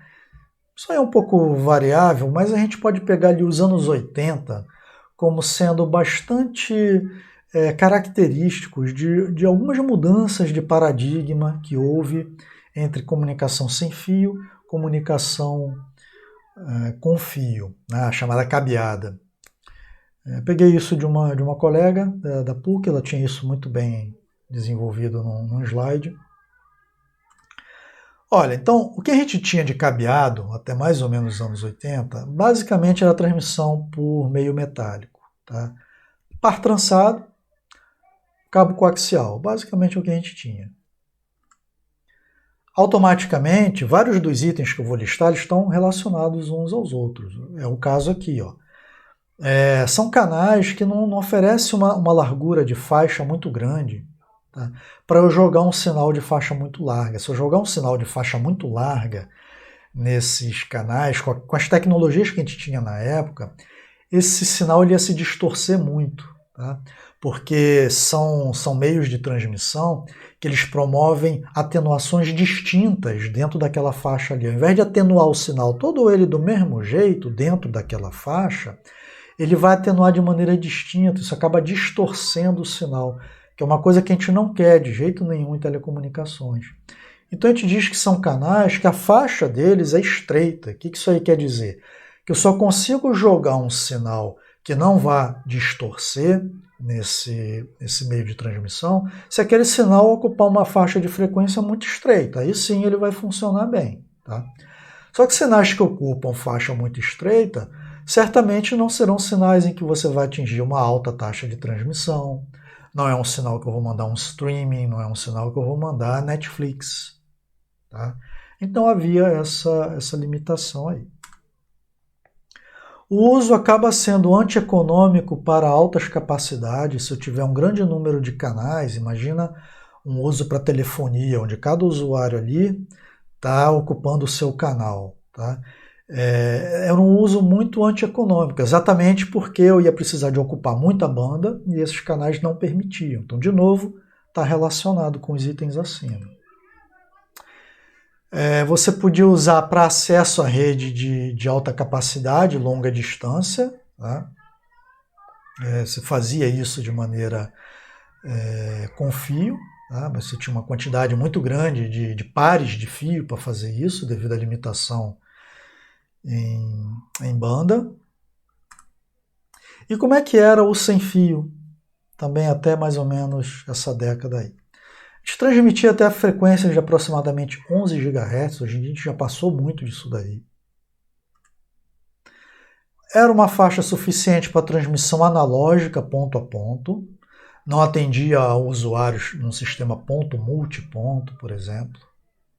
Isso aí é um pouco variável, mas a gente pode pegar ali os anos 80 como sendo bastante característicos de algumas mudanças de paradigma que houve entre comunicação sem fio, comunicação com fio, né, a chamada cabeada. Peguei isso de uma colega da PUC, ela tinha isso muito bem desenvolvido num slide. Olha, então, o que a gente tinha de cabeado, até mais ou menos os anos 80, basicamente era a transmissão por meio metálico. Tá? Par trançado, cabo coaxial, basicamente o que a gente tinha. Automaticamente, vários dos itens que eu vou listar estão relacionados uns aos outros. É o caso aqui. Ó. São canais que não oferecem uma largura de faixa muito grande, tá? Para eu jogar um sinal de faixa muito larga. Se eu jogar um sinal de faixa muito larga nesses canais, com as tecnologias que a gente tinha na época, esse sinal ele ia se distorcer muito, tá? Porque são meios de transmissão que eles promovem atenuações distintas dentro daquela faixa ali. Ao invés de atenuar o sinal todo ele do mesmo jeito dentro daquela faixa, ele vai atenuar de maneira distinta, isso acaba distorcendo o sinal, que é uma coisa que a gente não quer de jeito nenhum em telecomunicações. Então a gente diz que são canais que a faixa deles é estreita. O que isso aí quer dizer? Que eu só consigo jogar um sinal que não vá distorcer nesse meio de transmissão se aquele sinal ocupar uma faixa de frequência muito estreita. Aí sim ele vai funcionar bem. Tá? Só que sinais que ocupam faixa muito estreita certamente não serão sinais em que você vai atingir uma alta taxa de transmissão. Não é um sinal que eu vou mandar um streaming, não é um sinal que eu vou mandar Netflix. Tá? Então havia essa limitação aí. O uso acaba sendo antieconômico para altas capacidades. Se eu tiver um grande número de canais, imagina um uso para telefonia, onde cada usuário ali está ocupando o seu canal. Tá? era um uso muito antieconômico, exatamente porque eu ia precisar de ocupar muita banda e esses canais não permitiam. Então, de novo, está relacionado com os itens acima. Você podia usar para acesso à rede de alta capacidade, longa distância. Tá? Você fazia isso de maneira com fio, tá? Mas você tinha uma quantidade muito grande de pares de fio para fazer isso, devido à limitação em banda. E como é que era o sem fio? Também até mais ou menos essa década aí. A gente transmitia até frequências de aproximadamente 11 GHz, hoje em dia a gente já passou muito disso daí. Era uma faixa suficiente para transmissão analógica ponto a ponto, não atendia a usuários num sistema ponto-multiponto, por exemplo,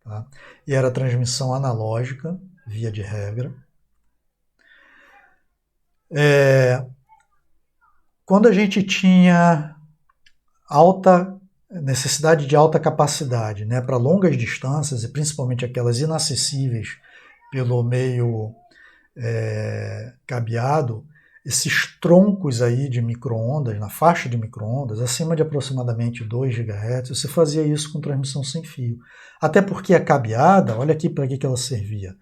tá? E era transmissão analógica, via de regra. Quando a gente tinha necessidade de alta capacidade, né, para longas distâncias, e principalmente aquelas inacessíveis pelo meio cabeado, esses troncos aí de micro-ondas, na faixa de micro-ondas, acima de aproximadamente 2 GHz, você fazia isso com transmissão sem fio. Até porque a cabeada, olha aqui para que ela servia.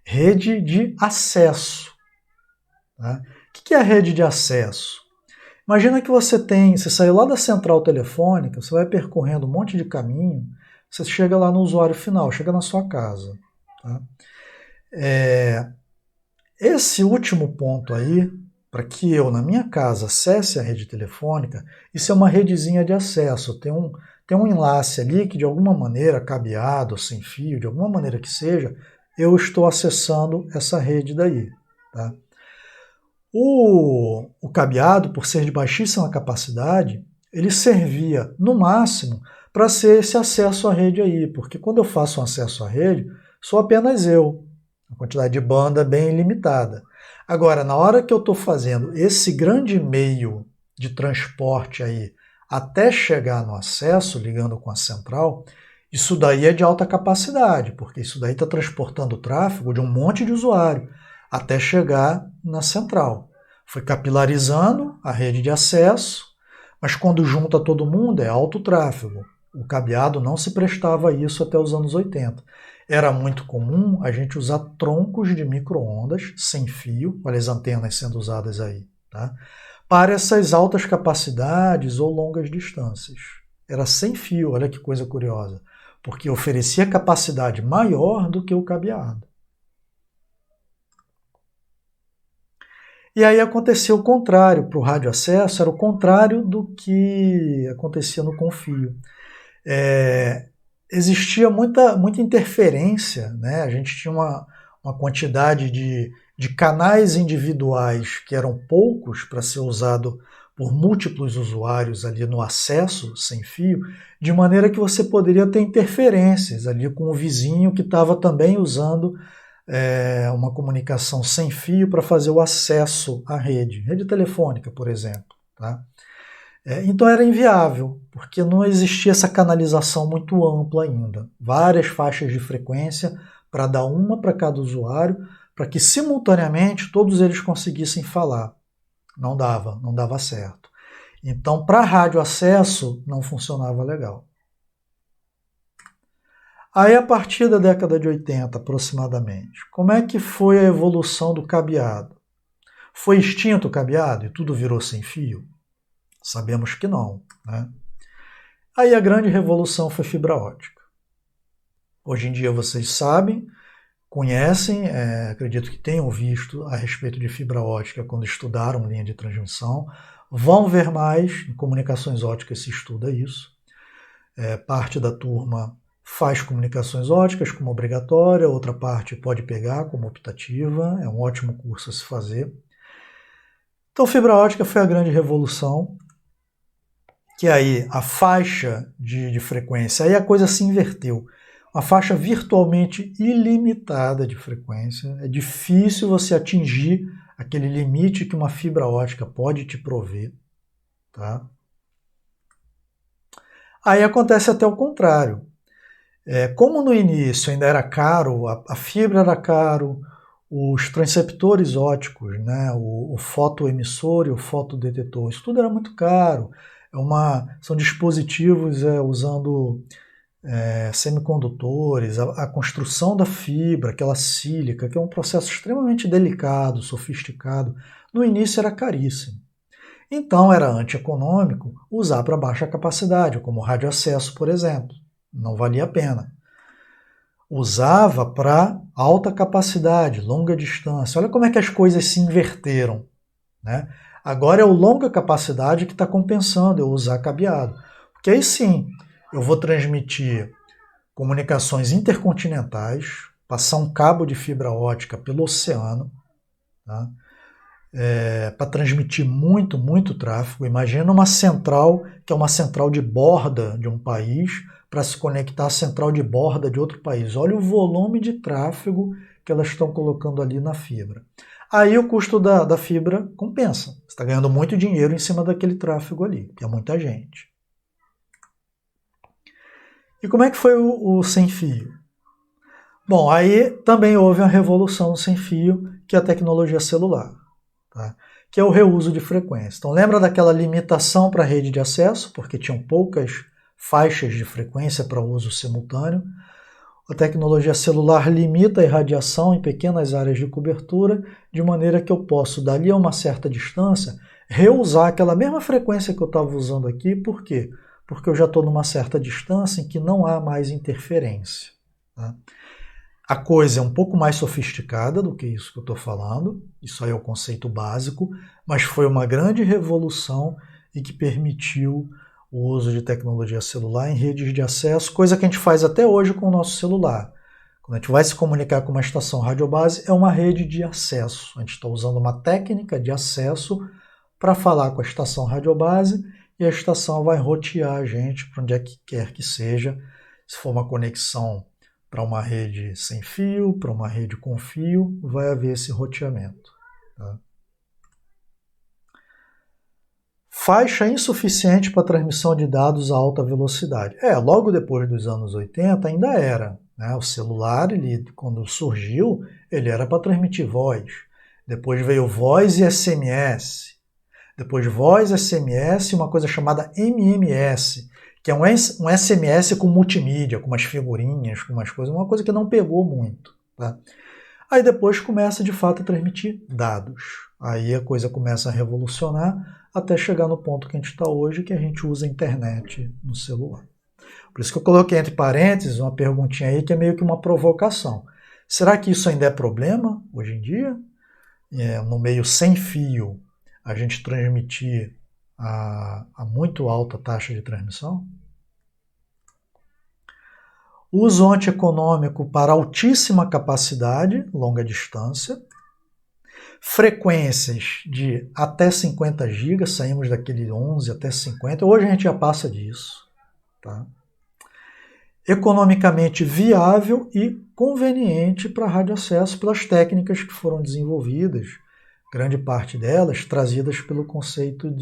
Rede de acesso. Tá? O que é a rede de acesso? Imagina que você saiu lá da central telefônica, você vai percorrendo um monte de caminho, você chega lá no usuário final, chega na sua casa. Tá? Esse último ponto aí, para que eu, na minha casa, acesse a rede telefônica, isso é uma redezinha de acesso. Tem um enlace ali que, de alguma maneira, cabeado, sem fio, de alguma maneira que seja, eu estou acessando essa rede daí. Tá? O cabeado, por ser de baixíssima capacidade, ele servia, no máximo, para ser esse acesso à rede aí, porque quando eu faço um acesso à rede, sou apenas eu, uma quantidade de banda bem limitada. Agora, na hora que eu estou fazendo esse grande meio de transporte aí, até chegar no acesso, ligando com a central, isso daí é de alta capacidade, porque isso daí está transportando o tráfego de um monte de usuário, até chegar na central. Foi capilarizando a rede de acesso, mas quando junta todo mundo é alto tráfego. O cabeado não se prestava a isso até os anos 80. Era muito comum a gente usar troncos de micro-ondas sem fio, olha as antenas sendo usadas aí, tá? Para essas altas capacidades ou longas distâncias. Era sem fio, olha que coisa curiosa, porque oferecia capacidade maior do que o cabeado. E aí aconteceu o contrário, para o radioacesso era o contrário do que acontecia no confio. Existia muita interferência, né? A gente tinha uma quantidade de canais individuais que eram poucos para ser usado por múltiplos usuários ali no acesso sem fio, de maneira que você poderia ter interferências ali com o vizinho que estava também usando uma comunicação sem fio para fazer o acesso à rede telefônica, por exemplo. Tá? Então era inviável, porque não existia essa canalização muito ampla ainda. Várias faixas de frequência para dar uma para cada usuário, para que simultaneamente todos eles conseguissem falar. Não dava certo. Então, para rádio acesso, não funcionava legal. Aí, a partir da década de 80, aproximadamente, como é que foi a evolução do cabeado? Foi extinto o cabeado e tudo virou sem fio? Sabemos que não, né? Aí a grande revolução foi fibra ótica. Hoje em dia vocês sabem, conhecem, acredito que tenham visto a respeito de fibra ótica quando estudaram linha de transmissão. Vão ver mais, em comunicações óticas se estuda isso. Parte da turma faz comunicações óticas como obrigatória, outra parte pode pegar como optativa, é um ótimo curso a se fazer. Então, fibra ótica foi a grande revolução, que aí a faixa de frequência, aí a coisa se inverteu. Uma faixa virtualmente ilimitada de frequência, é difícil você atingir aquele limite que uma fibra ótica pode te prover, tá? Aí acontece até o contrário. Como no início ainda era caro, a fibra era caro, os transceptores óticos, né, o fotoemissor e o fotodetetor, isso tudo era muito caro. São dispositivos usando semicondutores, a construção da fibra, aquela sílica, que é um processo extremamente delicado, sofisticado. No início era caríssimo. Então era antieconômico usar para baixa capacidade, como radioacesso, por exemplo. Não valia a pena. Usava para alta capacidade, longa distância. Olha como é que as coisas se inverteram, né? Agora é o longa capacidade que está compensando eu usar cabeado. Porque aí sim, eu vou transmitir comunicações intercontinentais, passar um cabo de fibra ótica pelo oceano, tá? Para transmitir muito, muito tráfego. Imagina uma central, que é uma central de borda de um país, para se conectar à central de borda de outro país. Olha o volume de tráfego que elas estão colocando ali na fibra. Aí o custo da fibra compensa. Você está ganhando muito dinheiro em cima daquele tráfego ali, que é muita gente. E como é que foi o sem fio? Bom, aí também houve a revolução no sem fio, que é a tecnologia celular, tá? Que é o reuso de frequência. Então lembra daquela limitação para a rede de acesso, porque tinham poucas faixas de frequência para uso simultâneo. A tecnologia celular limita a irradiação em pequenas áreas de cobertura, de maneira que eu posso, dali a uma certa distância, reusar aquela mesma frequência que eu estava usando aqui. Por quê? Porque eu já estou numa certa distância em que não há mais interferência, tá? A coisa é um pouco mais sofisticada do que isso que eu estou falando, isso aí é o conceito básico, mas foi uma grande revolução e que permitiu o uso de tecnologia celular em redes de acesso, coisa que a gente faz até hoje com o nosso celular. Quando a gente vai se comunicar com uma estação radiobase, é uma rede de acesso. A gente está usando uma técnica de acesso para falar com a estação radiobase e a estação vai rotear a gente para onde é que quer que seja, se for uma conexão para uma rede sem fio, para uma rede com fio, vai haver esse roteamento, tá? Faixa insuficiente para transmissão de dados a alta velocidade. Logo depois dos anos 80 ainda era, né? O celular, quando surgiu, ele era para transmitir voz. Depois veio voz e SMS. Depois voz, SMS e uma coisa chamada MMS, que é um SMS com multimídia, com umas figurinhas, com umas coisas, uma coisa que não pegou muito, tá? Aí depois começa de fato a transmitir dados. Aí a coisa começa a revolucionar até chegar no ponto que a gente está hoje, que a gente usa a internet no celular. Por isso que eu coloquei entre parênteses uma perguntinha aí que é meio que uma provocação. Será que isso ainda é problema hoje em dia? No meio sem fio, a gente transmitir a muito alta taxa de transmissão? Uso antieconômico para altíssima capacidade, longa distância. Frequências de até 50 GB, saímos daquele 11 até 50, hoje a gente já passa disso, tá? Economicamente viável e conveniente para radioacesso pelas técnicas que foram desenvolvidas, grande parte delas trazidas pelo conceito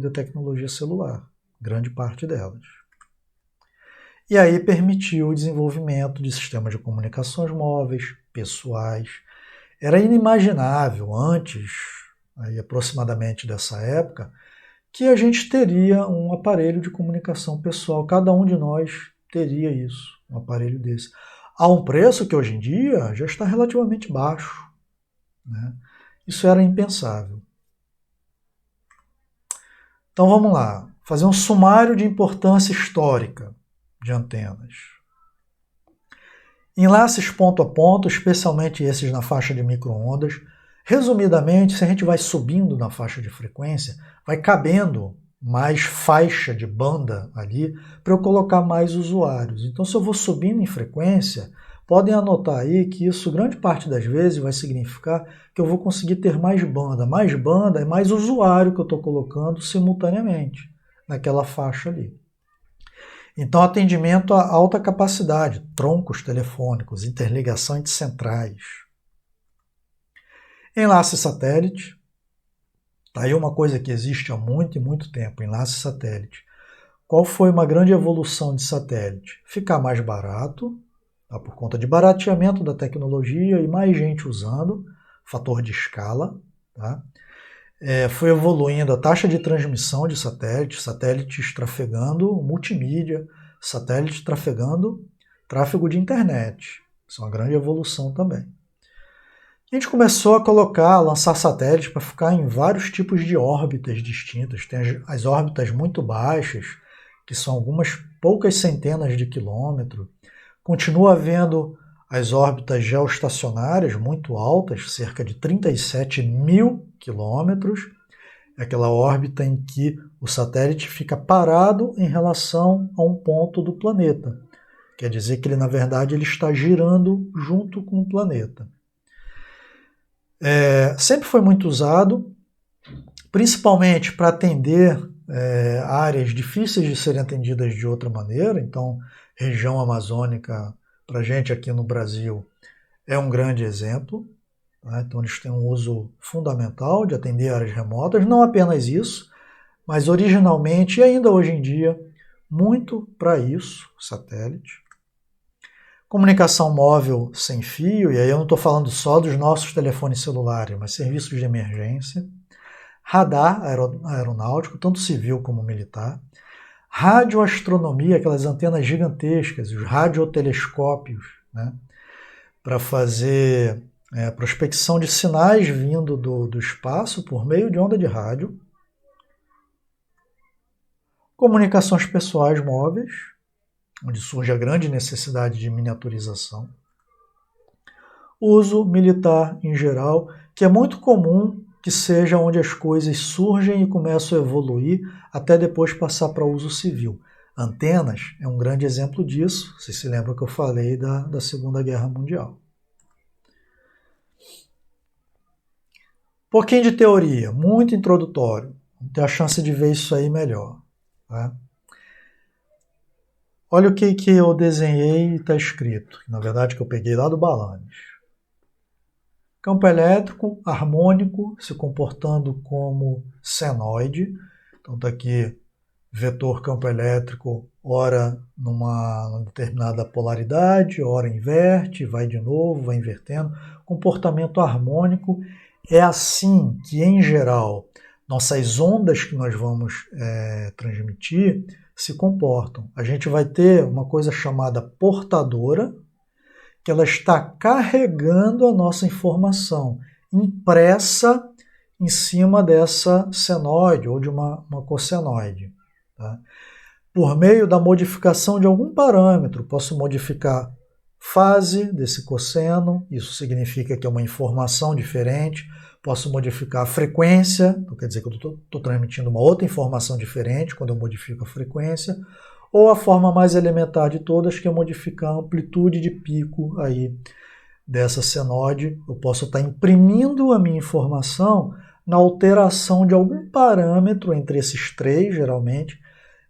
da tecnologia celular, grande parte delas. E aí permitiu o desenvolvimento de sistemas de comunicações móveis, pessoais. Era inimaginável antes, aí aproximadamente dessa época, que a gente teria um aparelho de comunicação pessoal. Cada um de nós teria isso, um aparelho desse. A um preço que hoje em dia já está relativamente baixo, né? Isso era impensável. Então vamos lá, fazer um sumário de importância histórica de antenas. Enlaces ponto a ponto, especialmente esses na faixa de micro-ondas. Resumidamente, se a gente vai subindo na faixa de frequência, vai cabendo mais faixa de banda ali para eu colocar mais usuários. Então, se eu vou subindo em frequência, podem anotar aí que isso, grande parte das vezes, vai significar que eu vou conseguir ter mais banda. Mais banda é mais usuário que eu estou colocando simultaneamente naquela faixa ali. Então, atendimento a alta capacidade, troncos telefônicos, interligação entre centrais. Enlace satélite. Está aí uma coisa que existe há muito e muito tempo, enlace satélite. Qual foi uma grande evolução de satélite? Ficar mais barato, tá, por conta de barateamento da tecnologia e mais gente usando. fator de escala, tá? Foi evoluindo a taxa de transmissão de satélites, satélites trafegando multimídia, satélites trafegando tráfego de internet. Isso é uma grande evolução também. A gente começou a lançar satélites para ficar em vários tipos de órbitas distintas. Tem as órbitas muito baixas, que são algumas poucas centenas de quilômetros. Continua havendo as órbitas geoestacionárias muito altas, cerca de 37 mil quilômetros. É aquela órbita em que o satélite fica parado em relação a um ponto do planeta. Quer dizer que ele, na verdade, ele está girando junto com o planeta. Sempre foi muito usado, principalmente para atender áreas difíceis de serem atendidas de outra maneira. Então, região amazônica, para a gente aqui no Brasil, é um grande exemplo. Tá? Então, eles têm um uso fundamental de atender áreas remotas. Não apenas isso, mas originalmente e ainda hoje em dia, muito para isso, satélite. Comunicação móvel sem fio, e aí eu não estou falando só dos nossos telefones celulares, mas serviços de emergência. Radar aeronáutico, tanto civil como militar. Radioastronomia, aquelas antenas gigantescas, os radiotelescópios, né, para fazer prospecção de sinais vindo do espaço por meio de onda de rádio. Comunicações pessoais móveis, onde surge a grande necessidade de miniaturização. Uso militar em geral, que é muito comum que seja onde as coisas surgem e começam a evoluir até depois passar para uso civil. Antenas é um grande exemplo disso. Vocês se lembram que eu falei da Segunda Guerra Mundial. Um pouquinho de teoria, muito introdutório. Vamos ter a chance de ver isso aí melhor. Tá? Olha o que eu desenhei e está escrito. Na verdade, que eu peguei lá do Balanes. Campo elétrico harmônico se comportando como senoide. Então está aqui vetor campo elétrico, ora numa determinada polaridade, ora inverte, vai de novo, vai invertendo. Comportamento harmônico é assim que, em geral, nossas ondas que nós vamos transmitir se comportam. A gente vai ter uma coisa chamada portadora, que ela está carregando a nossa informação impressa em cima dessa senoide ou de uma cossenoide. Tá? Por meio da modificação de algum parâmetro, posso modificar fase desse cosseno, isso significa que é uma informação diferente. Posso modificar a frequência, então quer dizer que eu estou transmitindo uma outra informação diferente quando eu modifico a frequência, ou a forma mais elementar de todas, que é modificar a amplitude de pico aí dessa senoide. Eu posso estar imprimindo a minha informação na alteração de algum parâmetro entre esses três, geralmente,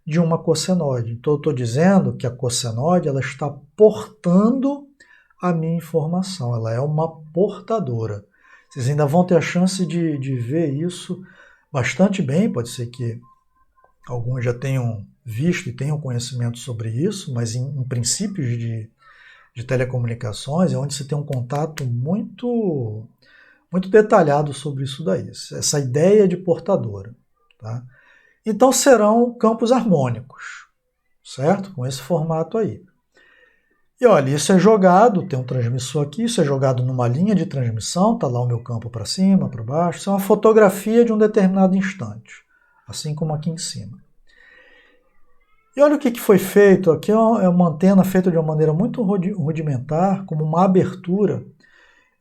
de uma cossenoide. Então eu estou dizendo que a cossenoide ela está portando a minha informação, ela é uma portadora. Vocês ainda vão ter a chance de ver isso bastante bem, pode ser que alguns já tenham visto e tenham conhecimento sobre isso, mas em princípios de telecomunicações é onde se tem um contato muito, muito detalhado sobre isso daí, essa ideia de portadora. Tá? Então serão campos harmônicos, certo? Com esse formato aí. E olha, isso é jogado, tem um transmissor aqui, isso é jogado numa linha de transmissão, está lá o meu campo para cima, para baixo, isso é uma fotografia de um determinado instante, assim como aqui em cima. E olha o que foi feito, aqui é uma antena feita de uma maneira muito rudimentar, como uma abertura.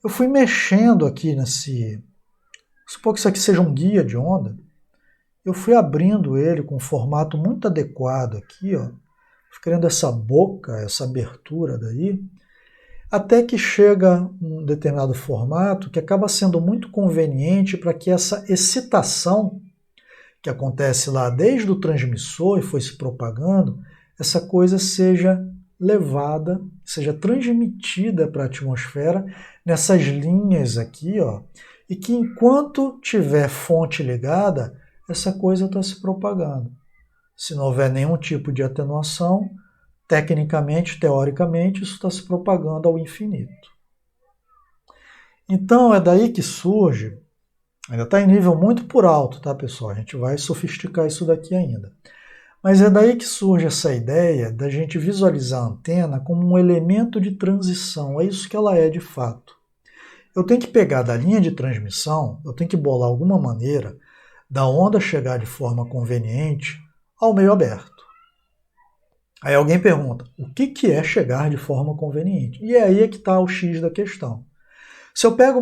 Eu fui mexendo aqui supor que isso aqui seja um guia de onda, eu fui abrindo ele com um formato muito adequado aqui, ó, criando essa boca, essa abertura daí, até que chega um determinado formato que acaba sendo muito conveniente para que essa excitação que acontece lá desde o transmissor e foi se propagando, essa coisa seja levada, seja transmitida para a atmosfera nessas linhas aqui, ó, e que enquanto tiver fonte ligada, essa coisa está se propagando. Se não houver nenhum tipo de atenuação, tecnicamente, teoricamente, isso está se propagando ao infinito. Então é daí que surge, ainda está em nível muito por alto, tá, pessoal? A gente vai sofisticar isso daqui ainda. Mas é daí que surge essa ideia da gente visualizar a antena como um elemento de transição. É isso que ela é de fato. Eu tenho que pegar da linha de transmissão, eu tenho que bolar alguma maneira da onda chegar de forma conveniente ao meio aberto. Aí alguém pergunta, o que é chegar de forma conveniente? E aí é que está o X da questão. Se eu pego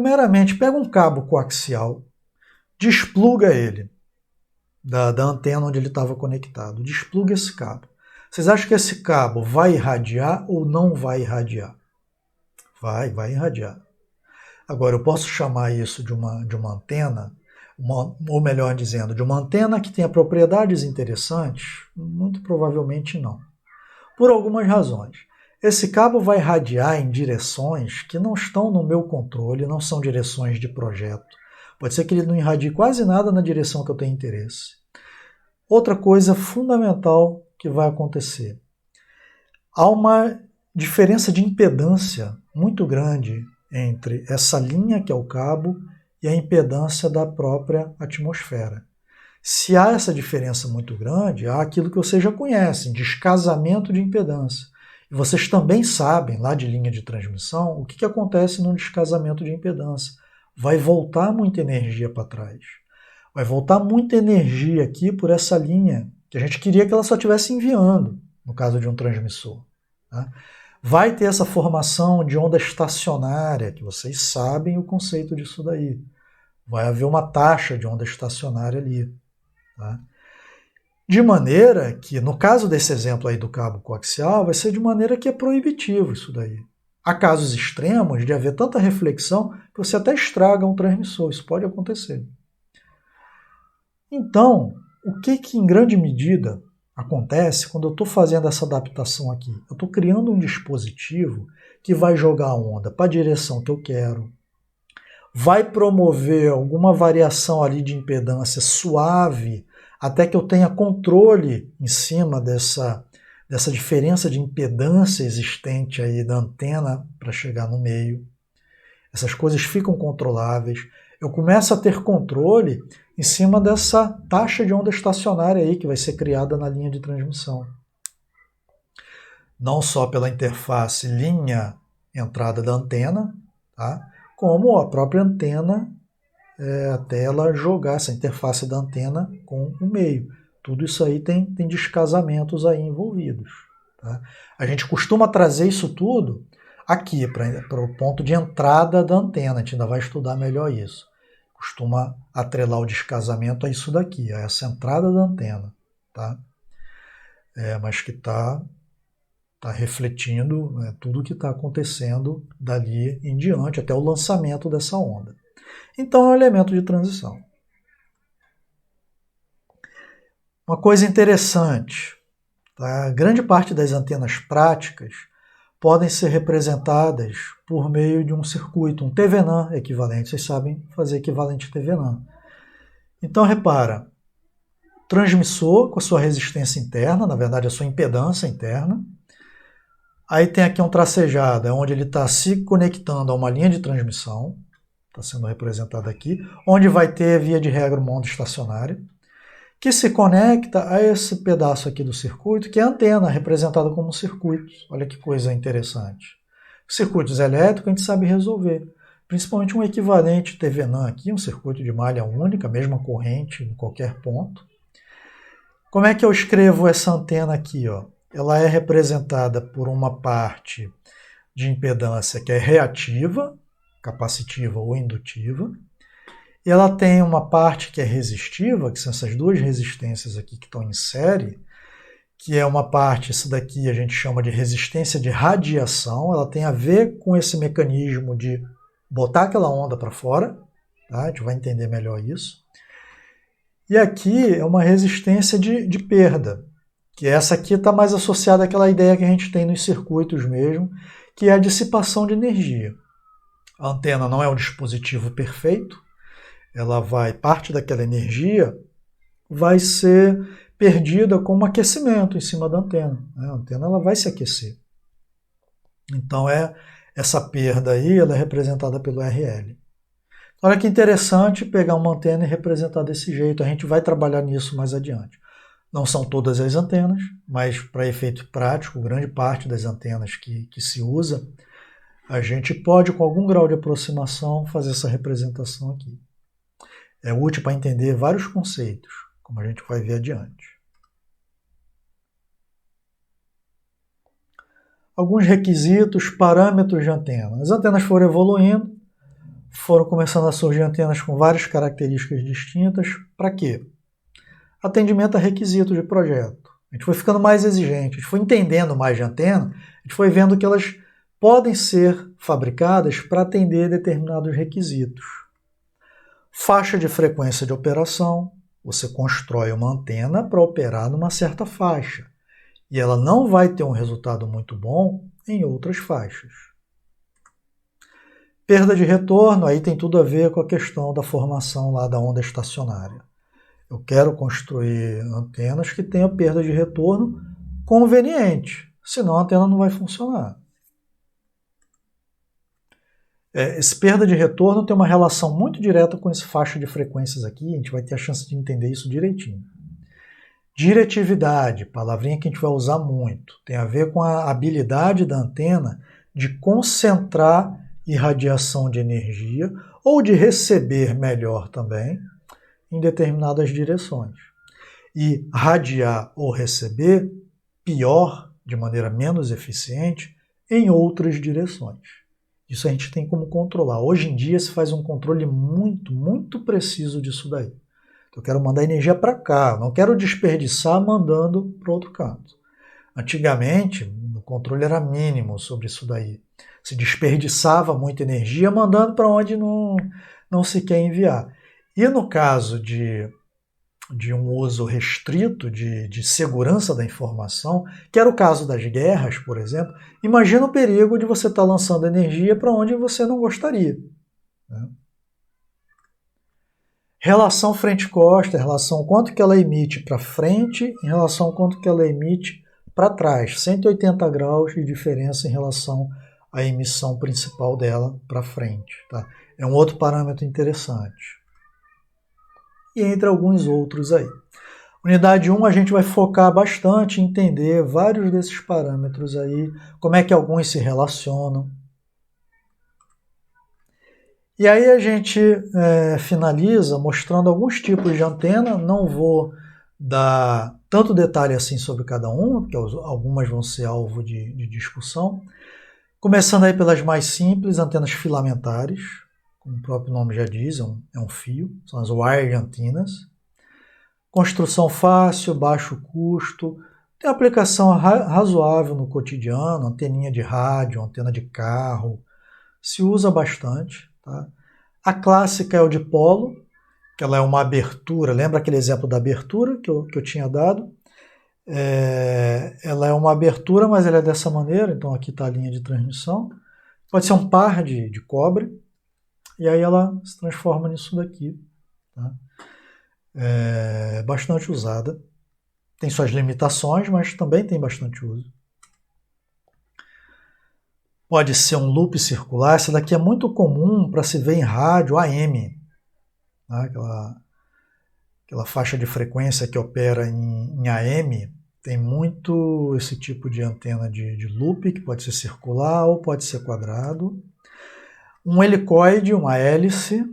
pego um cabo coaxial, despluga ele da antena onde ele estava conectado, despluga esse cabo. Vocês acham que esse cabo vai irradiar ou não vai irradiar? Vai irradiar. Agora, eu posso chamar isso de uma antena, ou melhor dizendo, de uma antena que tenha propriedades interessantes? Muito provavelmente não. Por algumas razões. Esse cabo vai irradiar em direções que não estão no meu controle, não são direções de projeto. Pode ser que ele não irradie quase nada na direção que eu tenho interesse. Outra coisa fundamental que vai acontecer. Há uma diferença de impedância muito grande entre essa linha, que é o cabo, e a impedância da própria atmosfera. Se há essa diferença muito grande, há aquilo que vocês já conhecem, descasamento de impedância. E vocês também sabem, lá de linha de transmissão, o que acontece num descasamento de impedância. Vai voltar muita energia para trás. Vai voltar muita energia aqui por essa linha, que a gente queria que ela só estivesse enviando, no caso de um transmissor. Tá? Vai ter essa formação de onda estacionária, que vocês sabem o conceito disso daí. Vai haver uma taxa de onda estacionária ali. Tá? De maneira que, no caso desse exemplo aí do cabo coaxial, vai ser de maneira que é proibitivo isso daí. Há casos extremos de haver tanta reflexão que você até estraga um transmissor. Isso pode acontecer. Então, o que em grande medida acontece quando eu estou fazendo essa adaptação aqui? Eu estou criando um dispositivo que vai jogar a onda para a direção que eu quero, vai promover alguma variação ali de impedância suave, até que eu tenha controle em cima dessa diferença de impedância existente aí da antena para chegar no meio. Essas coisas ficam controláveis. Eu começo a ter controle em cima dessa taxa de onda estacionária aí que vai ser criada na linha de transmissão. Não só pela interface linha entrada da antena, tá? Como a própria antena, até ela jogar essa interface da antena com o meio. Tudo isso aí tem descasamentos aí envolvidos. Tá? A gente costuma trazer isso tudo aqui, para o ponto de entrada da antena. A gente ainda vai estudar melhor isso. Costuma atrelar o descasamento a isso daqui, a essa entrada da antena. Tá? Mas que está refletindo, né, tudo o que está acontecendo dali em diante, até o lançamento dessa onda. Então é um elemento de transição. Uma coisa interessante, tá? Grande parte das antenas práticas podem ser representadas por meio de um circuito, um TVNAN equivalente. Vocês sabem fazer equivalente TVNAN. Então repara, transmissor com a sua resistência interna, na verdade a sua impedância interna. Aí tem aqui um tracejado, onde ele está se conectando a uma linha de transmissão, está sendo representado aqui, onde vai ter, via de regra, uma onda estacionária, que se conecta a esse pedaço aqui do circuito, que é a antena, representada como circuitos. Olha que coisa interessante. Circuitos elétricos a gente sabe resolver, principalmente um equivalente TVNAN aqui, um circuito de malha única, mesma corrente em qualquer ponto. Como é que eu escrevo essa antena aqui? Ó? Ela é representada por uma parte de impedância que é reativa, capacitiva ou indutiva, e ela tem uma parte que é resistiva, que são essas duas resistências aqui que estão em série, que é uma parte, essa daqui a gente chama de resistência de radiação, ela tem a ver com esse mecanismo de botar aquela onda para fora, tá? A gente vai entender melhor isso. E aqui é uma resistência de perda, que essa aqui está mais associada àquela ideia que a gente tem nos circuitos mesmo, que é a dissipação de energia. A antena não é um dispositivo perfeito, parte daquela energia vai ser perdida como aquecimento em cima da antena. A antena ela vai se aquecer. Então é Essa perda aí ela é representada pelo RL. Olha que interessante pegar uma antena e representar desse jeito. A gente vai trabalhar nisso mais adiante. Não são todas as antenas, mas para efeito prático, grande parte das antenas que se usa, a gente pode, com algum grau de aproximação, fazer essa representação aqui. É útil para entender vários conceitos, como a gente vai ver adiante. Alguns requisitos, parâmetros de antena. As antenas foram evoluindo, foram começando a surgir antenas com várias características distintas. Para quê? Atendimento a requisitos de projeto. A gente foi ficando mais exigente, a gente foi entendendo mais de antena, a gente foi vendo que elas podem ser fabricadas para atender determinados requisitos. Faixa de frequência de operação. Você constrói uma antena para operar numa certa faixa. E ela não vai ter um resultado muito bom em outras faixas. Perda de retorno, aí tem tudo a ver com a questão da formação lá da onda estacionária. Eu quero construir antenas que tenham perda de retorno conveniente, senão a antena não vai funcionar. Esse perda de retorno tem uma relação muito direta com esse faixa de frequências aqui, a gente vai ter a chance de entender isso direitinho. Diretividade, palavrinha que a gente vai usar muito, tem a ver com a habilidade da antena de concentrar irradiação de energia ou de receber melhor também em determinadas direções. E radiar ou receber pior, de maneira menos eficiente, em outras direções. Isso a gente tem como controlar. Hoje em dia se faz um controle muito, muito preciso disso daí. Eu quero mandar energia para cá, não quero desperdiçar mandando para outro canto. Antigamente, o controle era mínimo sobre isso daí. Se desperdiçava muita energia mandando para onde não se quer enviar. E no caso de um uso restrito, de segurança da informação, que era o caso das guerras, por exemplo, imagina o perigo de você estar lançando energia para onde você não gostaria. Né? Relação frente-costa, relação quanto que ela emite para frente em relação ao quanto que ela emite para trás. 180 graus de diferença em relação à emissão principal dela para frente. Tá? É um outro parâmetro interessante. E entre alguns outros aí. Unidade 1 a gente vai focar bastante em entender vários desses parâmetros aí, como é que alguns se relacionam. E aí a gente finaliza mostrando alguns tipos de antena, não vou dar tanto detalhe assim sobre cada uma, porque algumas vão ser alvo de discussão. Começando aí pelas mais simples, antenas filamentares, como o próprio nome já diz, é um fio, são as wire antenas. Construção fácil, baixo custo, tem aplicação razoável no cotidiano, anteninha de rádio, antena de carro, se usa bastante. Tá? A clássica é o dipolo, que ela é uma abertura, lembra aquele exemplo da abertura que eu tinha dado? Ela é uma abertura, mas ela é dessa maneira, então aqui está a linha de transmissão. Pode ser um par de cobre, e aí ela se transforma nisso daqui. Tá? É bastante usada. Tem suas limitações, mas também tem bastante uso. Pode ser um loop circular. Essa daqui é muito comum para se ver em rádio AM. Tá? Aquela faixa de frequência que opera em AM. Tem muito esse tipo de antena de loop, que pode ser circular ou pode ser quadrado. Um helicoide, uma hélice,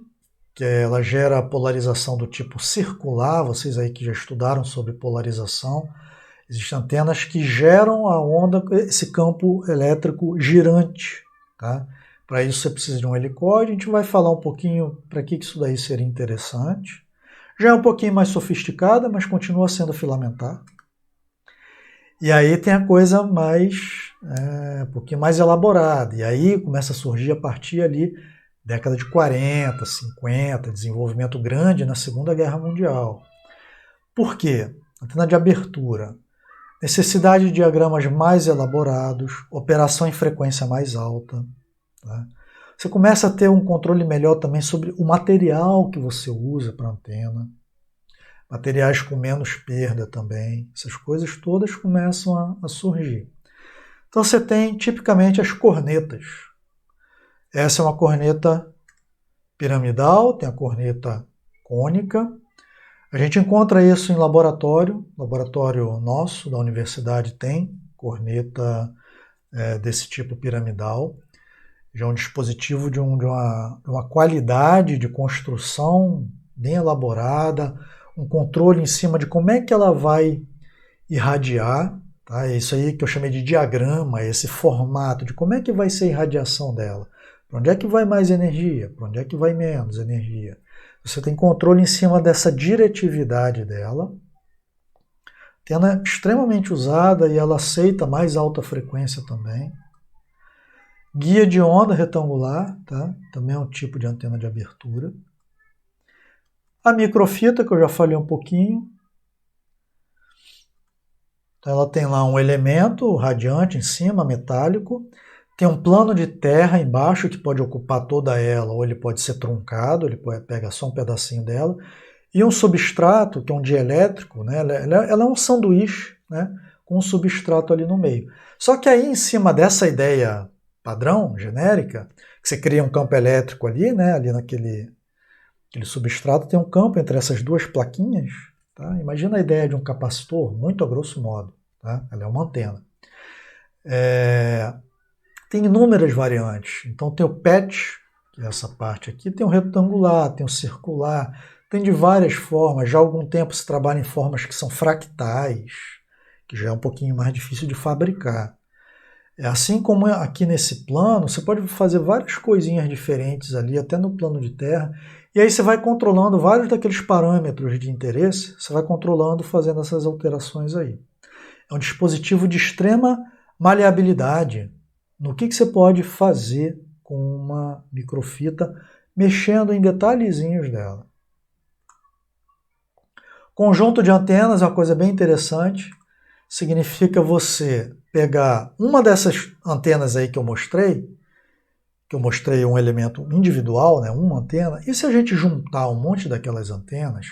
que ela gera polarização do tipo circular. Vocês aí que já estudaram sobre polarização, existem antenas que geram a onda, esse campo elétrico girante. Tá? Para isso você precisa de um helicoide. A gente vai falar um pouquinho para que isso daí seria interessante. Já é um pouquinho mais sofisticada, mas continua sendo filamentar. E aí tem a coisa um pouquinho mais elaborada. E aí começa a surgir a partir ali década de 40, 50, desenvolvimento grande na Segunda Guerra Mundial. Por quê? Antena de abertura. Necessidade de diagramas mais elaborados, operação em frequência mais alta. Tá? Você começa a ter um controle melhor também sobre o material que você usa para a antena. Materiais com menos perda também. Essas coisas todas começam a surgir. Então você tem tipicamente as cornetas. Essa é uma corneta piramidal, tem a corneta cônica. A gente encontra isso em laboratório nosso, da universidade, tem corneta desse tipo piramidal. Já é um dispositivo de uma qualidade de construção bem elaborada, um controle em cima de como é que ela vai irradiar. Tá? É isso aí que eu chamei de diagrama, esse formato de como é que vai ser a irradiação dela. Para onde é que vai mais energia? Para onde é que vai menos energia? Você tem controle em cima dessa diretividade dela. Antena extremamente usada e ela aceita mais alta frequência também. Guia de onda retangular, tá? Também é um tipo de antena de abertura. A microfita, que eu já falei um pouquinho. Ela tem lá um elemento radiante em cima, metálico. Tem um plano de terra embaixo que pode ocupar toda ela, ou ele pode ser truncado, ele pega só um pedacinho dela. E um substrato, que é um dielétrico, né? Ela é um sanduíche, né? Com um substrato ali no meio. Só que aí, em cima dessa ideia padrão, genérica, que você cria um campo elétrico ali, né? Ali naquele substrato tem um campo entre essas duas plaquinhas. Tá? Imagina a ideia de um capacitor, muito a grosso modo. Tá? Ela é uma antena. Tem inúmeras variantes. Então tem o PET, que é essa parte aqui, tem o retangular, tem o circular, tem de várias formas. Já há algum tempo se trabalha em formas que são fractais, que já é um pouquinho mais difícil de fabricar. Assim como aqui nesse plano, você pode fazer várias coisinhas diferentes ali, até no plano de terra, e aí você vai controlando vários daqueles parâmetros de interesse, você vai controlando, fazendo essas alterações aí. É um dispositivo de extrema maleabilidade no que você pode fazer com uma microfita, mexendo em detalhezinhos dela. Conjunto de antenas é uma coisa bem interessante. Significa você pegar uma dessas antenas aí que eu mostrei um elemento individual, né, uma antena, e se a gente juntar um monte daquelas antenas,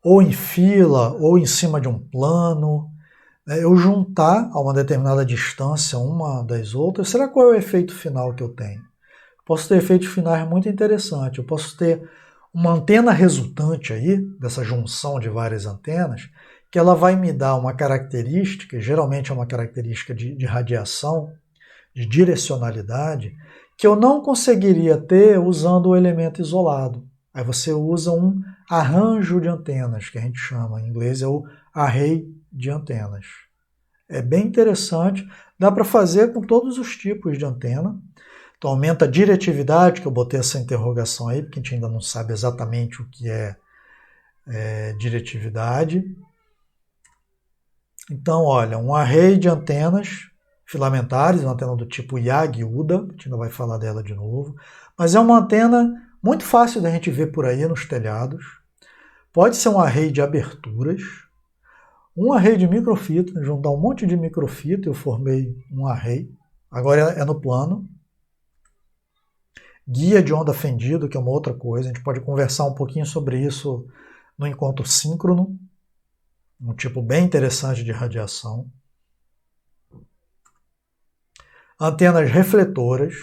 ou em fila, ou em cima de um plano, né, eu juntar a uma determinada distância uma das outras, será qual é o efeito final que eu tenho? Posso ter efeitos finais muito interessantes. Eu posso ter uma antena resultante aí, dessa junção de várias antenas, que ela vai me dar uma característica, geralmente é uma característica de radiação, de direcionalidade, que eu não conseguiria ter usando o elemento isolado. Aí você usa um arranjo de antenas, que a gente chama, em inglês é o array de antenas. É bem interessante, dá para fazer com todos os tipos de antena. Então aumenta a diretividade, que eu botei essa interrogação aí, porque a gente ainda não sabe exatamente o que é diretividade. Então, olha, um array de antenas filamentares, uma antena do tipo Yagi-Uda, a gente ainda vai falar dela de novo, mas é uma antena muito fácil da gente ver por aí nos telhados. Pode ser um array de aberturas, um array de microfita, juntar um monte de microfita, eu formei um array, agora é no plano. Guia de onda fendido, que é uma outra coisa, a gente pode conversar um pouquinho sobre isso no encontro síncrono, um tipo bem interessante de radiação. Antenas refletoras,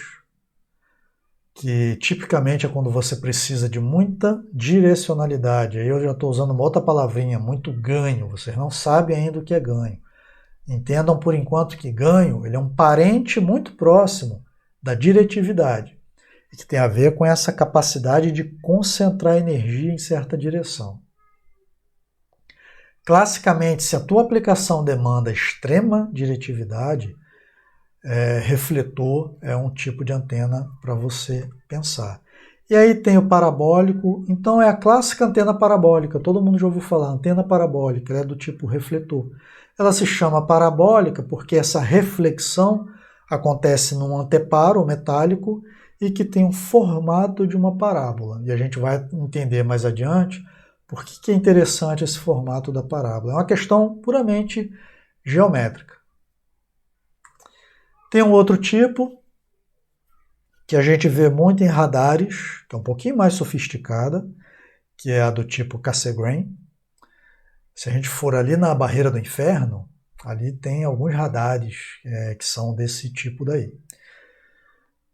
que tipicamente é quando você precisa de muita direcionalidade. Aí eu já estou usando uma outra palavrinha, muito ganho. Vocês não sabem ainda o que é ganho. Entendam por enquanto que ganho ele é um parente muito próximo da diretividade, que tem a ver com essa capacidade de concentrar energia em certa direção. Classicamente, se a tua aplicação demanda extrema diretividade, refletor é um tipo de antena para você pensar. E aí tem o parabólico, então é a clássica antena parabólica, todo mundo já ouviu falar, antena parabólica, ela é do tipo refletor. Ela se chama parabólica porque essa reflexão acontece num anteparo metálico e que tem um formato de uma parábola. E a gente vai entender mais adiante por que é interessante esse formato da parábola. É uma questão puramente geométrica. Tem um outro tipo, que a gente vê muito em radares, que é um pouquinho mais sofisticada, que é a do tipo Cassegrain. Se a gente for ali na barreira do inferno, ali tem alguns radares que são desse tipo daí.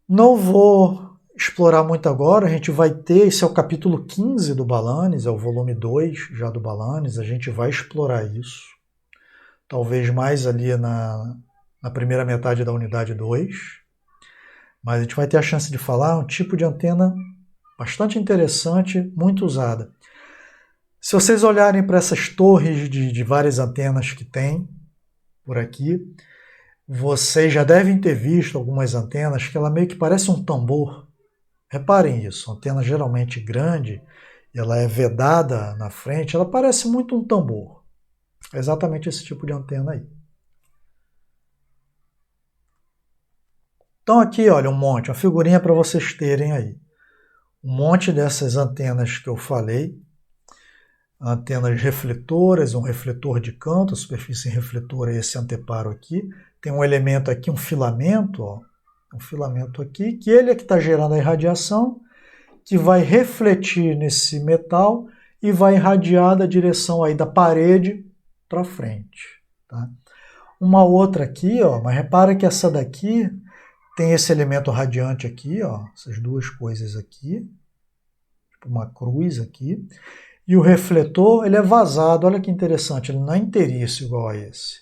Não vou explorar muito agora, a gente vai ter, esse é o capítulo 15 do Balanes, é o volume 2 já do Balanes, a gente vai explorar isso, talvez mais ali na primeira metade da unidade 2, mas a gente vai ter a chance de falar um tipo de antena bastante interessante, muito usada. Se vocês olharem para essas torres de várias antenas que tem por aqui, vocês já devem ter visto algumas antenas que ela meio que parece um tambor. Reparem isso, a antena geralmente grande, ela é vedada na frente, ela parece muito um tambor. É exatamente esse tipo de antena aí. Então aqui, olha, um monte, uma figurinha para vocês terem aí. Um monte dessas antenas que eu falei, antenas refletoras, um refletor de canto, a superfície refletora é esse anteparo aqui. Tem um elemento aqui, um filamento, ó, um filamento aqui, que ele é que está gerando a irradiação, que vai refletir nesse metal e vai irradiar da direção aí da parede para frente. Tá? Uma outra aqui, ó, mas repara que essa daqui tem esse elemento radiante aqui, ó, essas duas coisas aqui, tipo uma cruz aqui, e o refletor ele é vazado, olha que interessante, ele não é inteiriço igual a esse.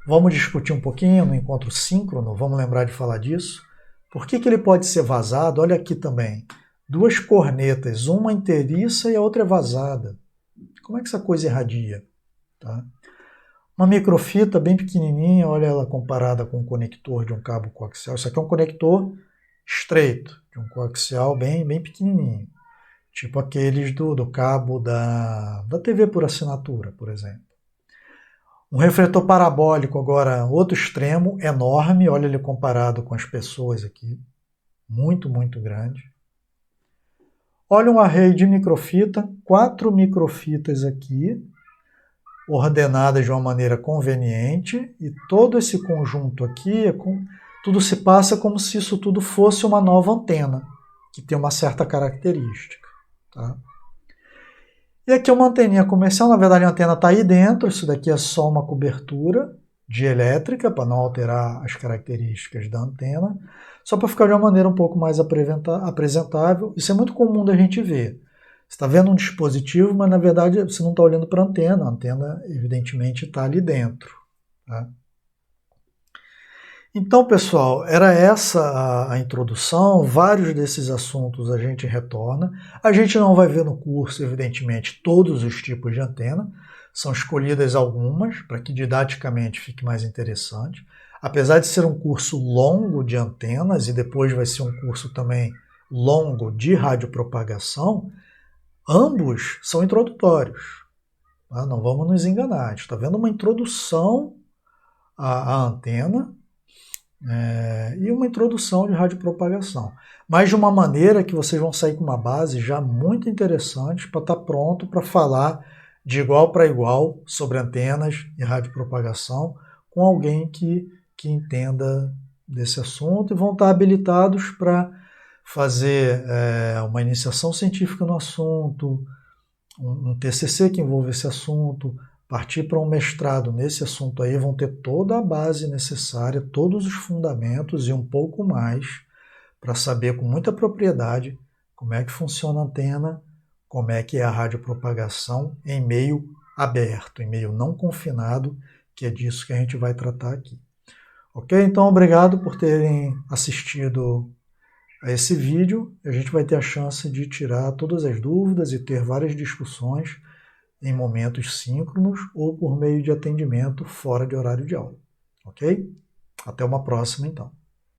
Vamos discutir um pouquinho no encontro síncrono, vamos lembrar de falar disso. Por que ele pode ser vazado? Olha aqui também. Duas cornetas, uma inteiriça e a outra é vazada. Como é que essa coisa irradia? Tá? Uma microfita bem pequenininha, olha ela comparada com um conector de um cabo coaxial. Isso aqui é um conector estreito, de um coaxial bem pequenininho. Tipo aqueles do cabo da TV por assinatura, por exemplo. Um refletor parabólico agora, outro extremo, enorme, olha ele comparado com as pessoas aqui. Muito grande. Olha um array de microfita, 4 microfitas aqui, ordenadas de uma maneira conveniente, e todo esse conjunto aqui, tudo se passa como se isso tudo fosse uma nova antena, que tem uma certa característica. Tá? E aqui é uma anteninha comercial, na verdade a antena está aí dentro, isso daqui é só uma cobertura dielétrica, para não alterar as características da antena, só para ficar de uma maneira um pouco mais apresentável. Isso é muito comum da gente ver. Você está vendo um dispositivo, mas na verdade você não está olhando para a antena evidentemente está ali dentro. Tá? Então, pessoal, era essa a introdução. Vários desses assuntos a gente retorna. A gente não vai ver no curso, evidentemente, todos os tipos de antena. São escolhidas algumas para que didaticamente fique mais interessante. Apesar de ser um curso longo de antenas e depois vai ser um curso também longo de radiopropagação, ambos são introdutórios. Tá? Não vamos nos enganar. A gente está vendo uma introdução à antena, e uma introdução de radiopropagação. Mas de uma maneira que vocês vão sair com uma base já muito interessante para estar pronto para falar de igual para igual sobre antenas e radiopropagação com alguém que entenda desse assunto e vão estar habilitados para fazer uma iniciação científica no assunto, um TCC que envolve esse assunto, partir para um mestrado nesse assunto aí, vão ter toda a base necessária, todos os fundamentos e um pouco mais para saber com muita propriedade como é que funciona a antena, como é que é a radiopropagação em meio aberto, em meio não confinado, que é disso que a gente vai tratar aqui. Ok? Então, obrigado por terem assistido a esse vídeo. A gente vai ter a chance de tirar todas as dúvidas e ter várias discussões em momentos síncronos ou por meio de atendimento fora de horário de aula. Ok? Até uma próxima, então.